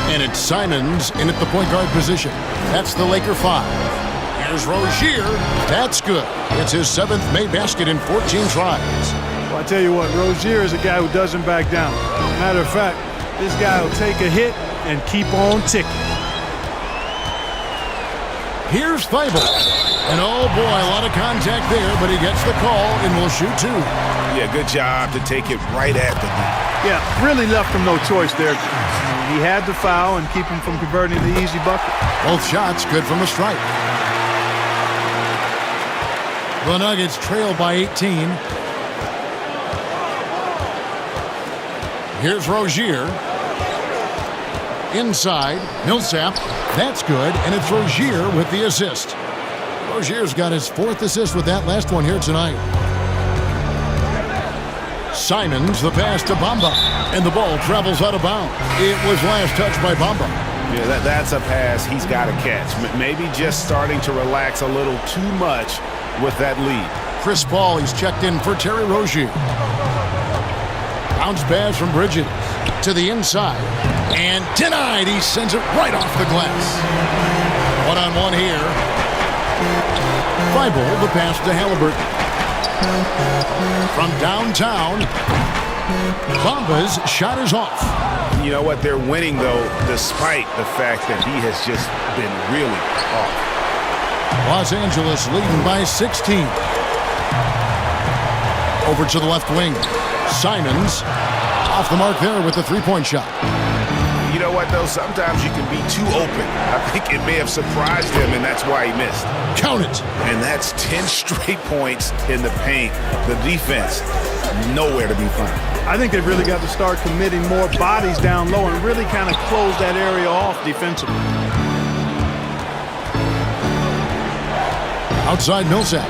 And it's Simons in at the point guard position. That's the Laker 5. Here's Rozier. That's good. It's his 7th made basket in 14 tries. Well, I tell you what, Rozier is a guy who doesn't back down. Matter of fact, this guy will take a hit and keep on ticking. Here's Thybulle. And oh boy, a lot of contact there, but he gets the call and will shoot 2. Yeah, good job to take it right at the knee. Yeah, really left him no choice there. He had to foul and keep him from converting the easy bucket. Both shots good from the stripe. The Nuggets trail by 18. Here's Rozier. Inside, Millsap. That's good, and it's Rozier with the assist. Rozier's got his 4th assist with that last one here tonight. Simons, the pass to Bamba, and the ball travels out of bounds. It was last touched by Bamba. Yeah, that's a pass he's got to catch. Maybe just starting to relax a little too much with that lead. Chris Paul, he's checked in for Terry Rozier. Bounce pass from Bridges to the inside. And denied. He sends it right off the glass. One-on-one here. Thibault, the pass to Halliburton. From downtown, Bamba's shot is off. You know what? They're winning, though, despite the fact that he has just been really off. Los Angeles leading by 16. Over to the left wing. Simons off the mark there with the three-point shot. You know what, though? Sometimes you can be too open. I think it may have surprised him, and that's why he missed. Count it. And that's 10 straight points in the paint. The defense, nowhere to be found. I think they've really got to start committing more bodies down low and really kind of close that area off defensively. Outside Millsap.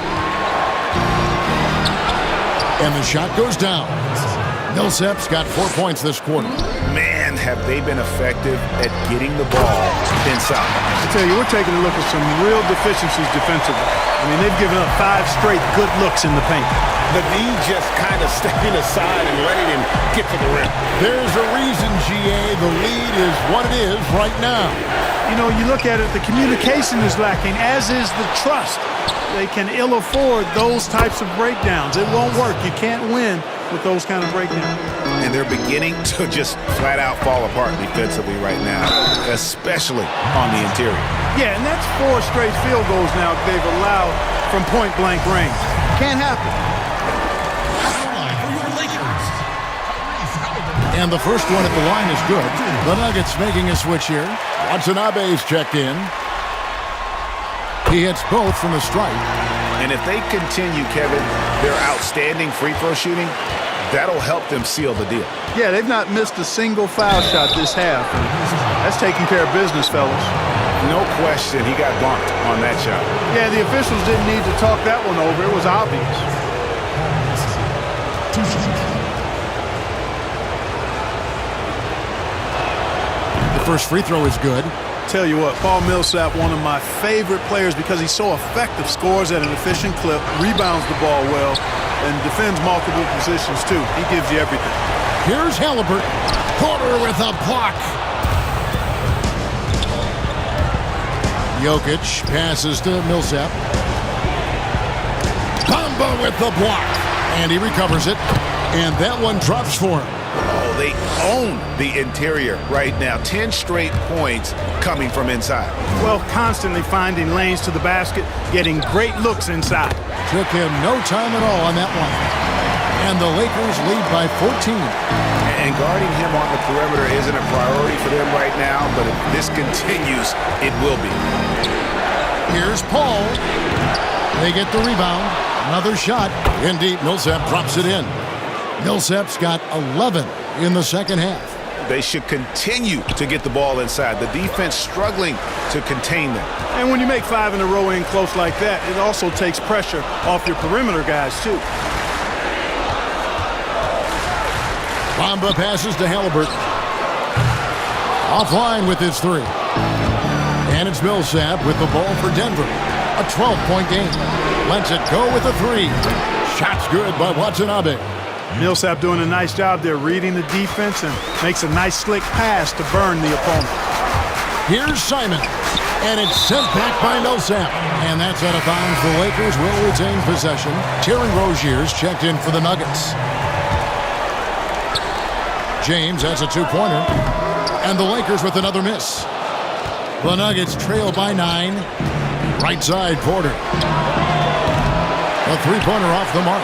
And the shot goes down. Millsap's got 4 points this quarter. Man, have they been effective at getting the ball inside. I tell you, we're taking a look at some real deficiencies defensively. I mean, they've given up 5 straight good looks in the paint. The D just kind of stepping aside and letting him get to the rim. There's a reason, GA, the lead is what it is right now. You know, you look at it, the communication is lacking, as is the trust. They can ill afford those types of breakdowns. It won't work. You can't win with those kind of breakdowns. And they're beginning to just flat out fall apart defensively right now, especially on the interior. Yeah, and that's 4 straight field goals now they've allowed from point-blank range. Can't happen. And the first one at the line is good. The Nuggets making a switch here. Watanabe's checked in. He hits both from the stripe. And if they continue, Kevin, their outstanding free throw shooting, that'll help them seal the deal. Yeah, they've not missed a single foul shot this half. That's taking care of business, fellas. No question, he got bumped on that shot. Yeah, the officials didn't need to talk that one over. It was obvious. The first free throw is good. Tell you what, Paul Millsap, one of my favorite players because he's so effective, scores at an efficient clip, rebounds the ball well, and defends multiple positions too. He gives you everything. Here's Halliburton. Porter with a block. Jokic passes to Millsap. Bamba with the block. And he recovers it. And that one drops for him. Oh, they own the interior right now. 10 straight points coming from inside. Well, constantly finding lanes to the basket, getting great looks inside. Took him no time at all on that one. And the Lakers lead by 14. And guarding him on the perimeter isn't a priority for them right now, but if this continues, it will be. Here's Paul. They get the rebound. Another shot. In deep, Millsap drops it in. Millsap's got 11 in the second half. They should continue to get the ball inside. The defense struggling to contain them. And when you make 5 in a row in close like that, it also takes pressure off your perimeter guys, too. Bamba passes to Halliburton. Offline with his 3. And it's Millsap with the ball for Denver. A 12-point game. Lets it go with a 3. Shot's good by Watanabe. Millsap doing a nice job there reading the defense and makes a nice slick pass to burn the opponent. Here's Simon. And it's sent back by Millsap. And that's out of bounds. The Lakers will retain possession. Terry Rozier's checked in for the Nuggets. James has a 2-pointer. And the Lakers with another miss. The Nuggets trail by 9. Right side, Porter. A 3-pointer off the mark.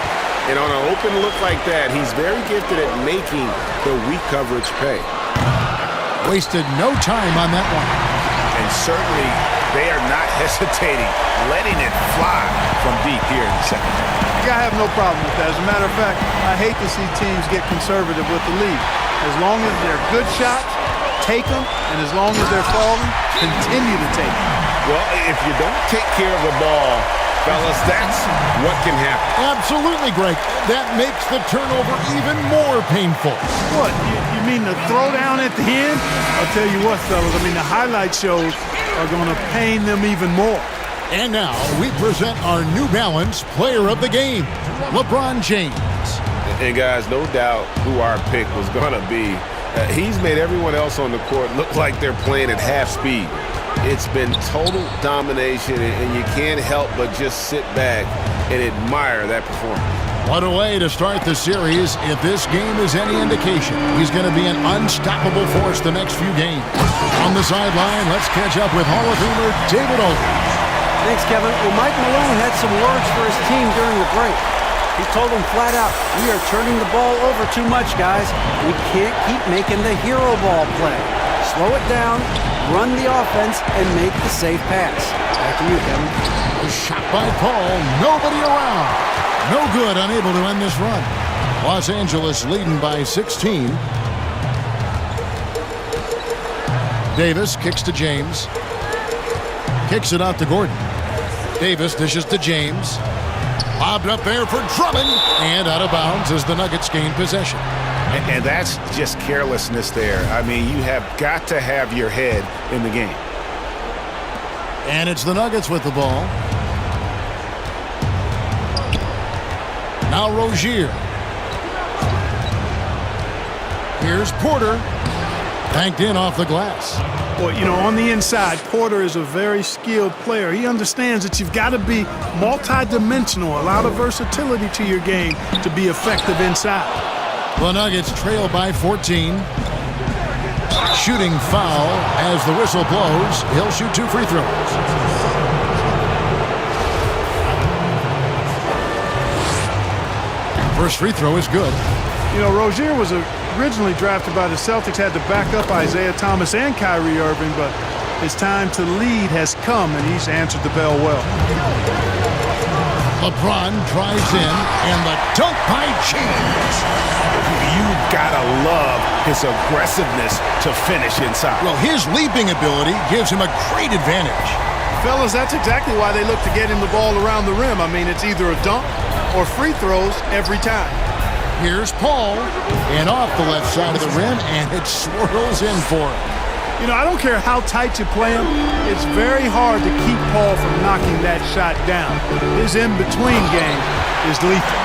And on an open look like that, he's very gifted at making the weak coverage pay. Wasted no time on that one. And certainly, they are not hesitating, letting it fly from deep here in the second half. Yeah, I have no problem with that. As a matter of fact, I hate to see teams get conservative with the lead. As long as they're good shots, take them, and as long as they're falling, continue to take them. Well, if you don't take care of the ball Fellas, that's what can happen. Absolutely, Greg. That makes the turnover even more painful. What, you mean the throwdown at the end? I'll tell you what, fellas, I mean, the highlight shows are going to pain them even more. And now we present our New Balance Player of the Game, LeBron James. And guys, no doubt who our pick was going to be. He's made everyone else on the court look like they're playing at half speed. It's been total domination, and you can't help but just sit back and admire that performance. What a way to start the series. If this game is any indication, he's going to be an unstoppable force the next few games. On the sideline, let's catch up with Hall of Famer David Aldridge. Thanks, Kevin. Well, Mike Malone had some words for his team during the break. He told them flat out, we are turning the ball over too much, guys. We can't keep making the hero ball play. Slow it down, run the offense, and make the safe pass. Back to you, Kevin. A shot by Paul, nobody around. No good, unable to end this run. Los Angeles leading by 16. Davis kicks to James. Kicks it out to Gordon. Davis dishes to James. Lobbed up there for Drummond. And out of bounds as the Nuggets gain possession. And that's just carelessness there. I mean, you have got to have your head in the game. And it's the Nuggets with the ball. Now Rozier. Here's Porter. Banked in off the glass. Well, you know, on the inside, Porter is a very skilled player. He understands that you've got to be multi-dimensional, a lot of versatility to your game to be effective inside. The Nuggets trail by 14. Shooting foul as the whistle blows. He'll shoot 2 free throws. First free throw is good. You know, Rozier was originally drafted by the Celtics, had to back up Isaiah Thomas and Kyrie Irving, but his time to lead has come, and he's answered the bell well. LeBron drives in, and the dunk by James. You've got to love his aggressiveness to finish inside. Well, his leaping ability gives him a great advantage. Fellas, that's exactly why they look to get him the ball around the rim. I mean, it's either a dunk or free throws every time. Here's Paul, and off the left side of the rim, and it swirls in for him. You know, I don't care how tight you play him, it's very hard to keep Paul from knocking that shot down. His in-between game is lethal.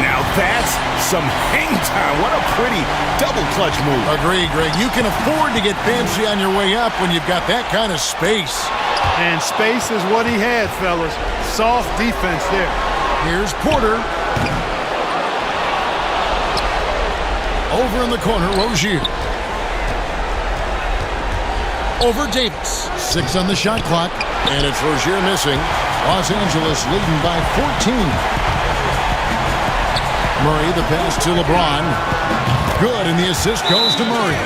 Now that's some hang time. What a pretty double clutch move. Agree, Greg. You can afford to get fancy on your way up when you've got that kind of space. And space is what he had, fellas. Soft defense there. Here's Porter. Over in the corner, Rozier. Over Davis. 6 on the shot clock, and it's Rozier missing. Los Angeles leading by 14. Murray, the pass to LeBron. Good, and the assist goes to Murray.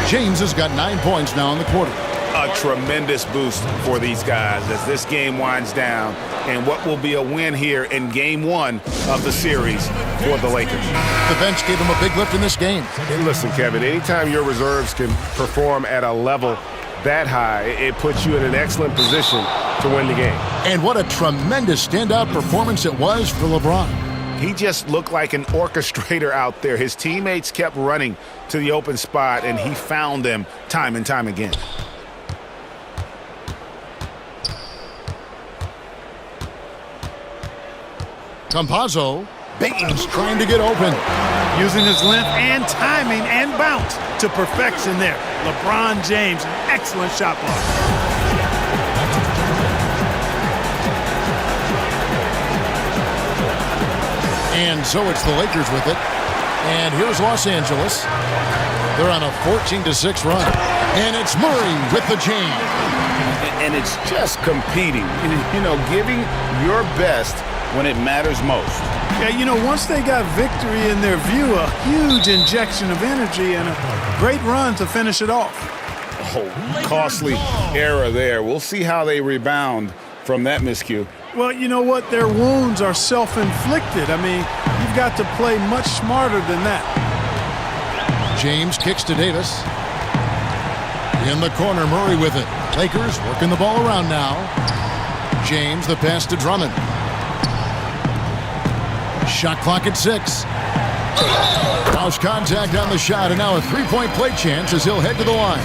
James has got 9 points now in the quarter. A tremendous boost for these guys as this game winds down, and what will be a win here in Game 1 of the series for the Lakers. The bench gave him a big lift in this game. And listen, Kevin, anytime your reserves can perform at a level that high, it puts you in an excellent position to win the game. And what a tremendous standout performance it was for LeBron. He just looked like an orchestrator out there. His teammates kept running to the open spot, and he found them time and time again. Campazzo, Baines trying to get open. Using his length and timing and bounce to perfection there. LeBron James, an excellent shot block. And so it's the Lakers with it. And here's Los Angeles. They're on a 14-6 run. And it's Murray with the jam. And it's just competing, you know, giving your best when it matters most. Yeah, you know, once they got victory in their view, a huge injection of energy and a great run to finish it off. Oh, costly error there. We'll see how they rebound from that miscue. Well, you know what? Their wounds are self-inflicted. I mean, you've got to play much smarter than that. James kicks to Davis. In the corner, Murray with it. Lakers working the ball around now. James, the pass to Drummond. Shot clock at 6. Lost contact on the shot, and now a three-point play chance as he'll head to the line.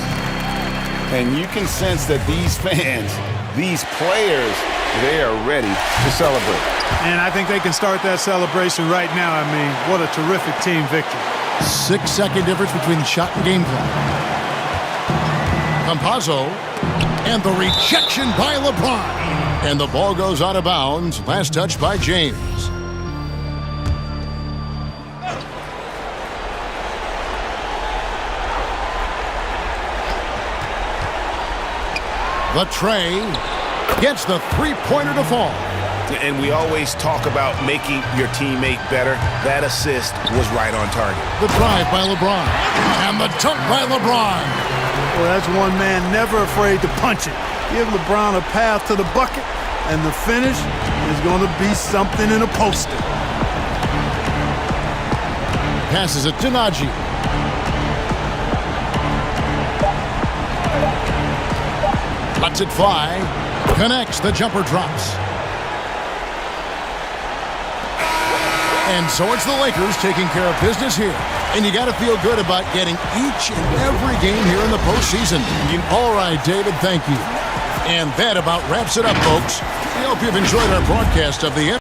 And you can sense that these fans, these players, they are ready to celebrate. And I think they can start that celebration right now. I mean, what a terrific team victory. 6-second difference between the shot and game clock. Campazzo, and the rejection by LeBron. And the ball goes out of bounds. Last touch by James. The tray gets the three-pointer to fall. And we always talk about making your teammate better. That assist was right on target. The drive by LeBron. And the dunk by LeBron. Well, that's one man never afraid to punch it. Give LeBron a path to the bucket, and the finish is going to be something in a poster. Passes it to Najee. Lets it fly. Connects. The jumper drops. And so it's the Lakers taking care of business here. And you got to feel good about getting each and every game here in the postseason. All right, David, thank you. And that about wraps it up, folks. We hope you've enjoyed our broadcast of the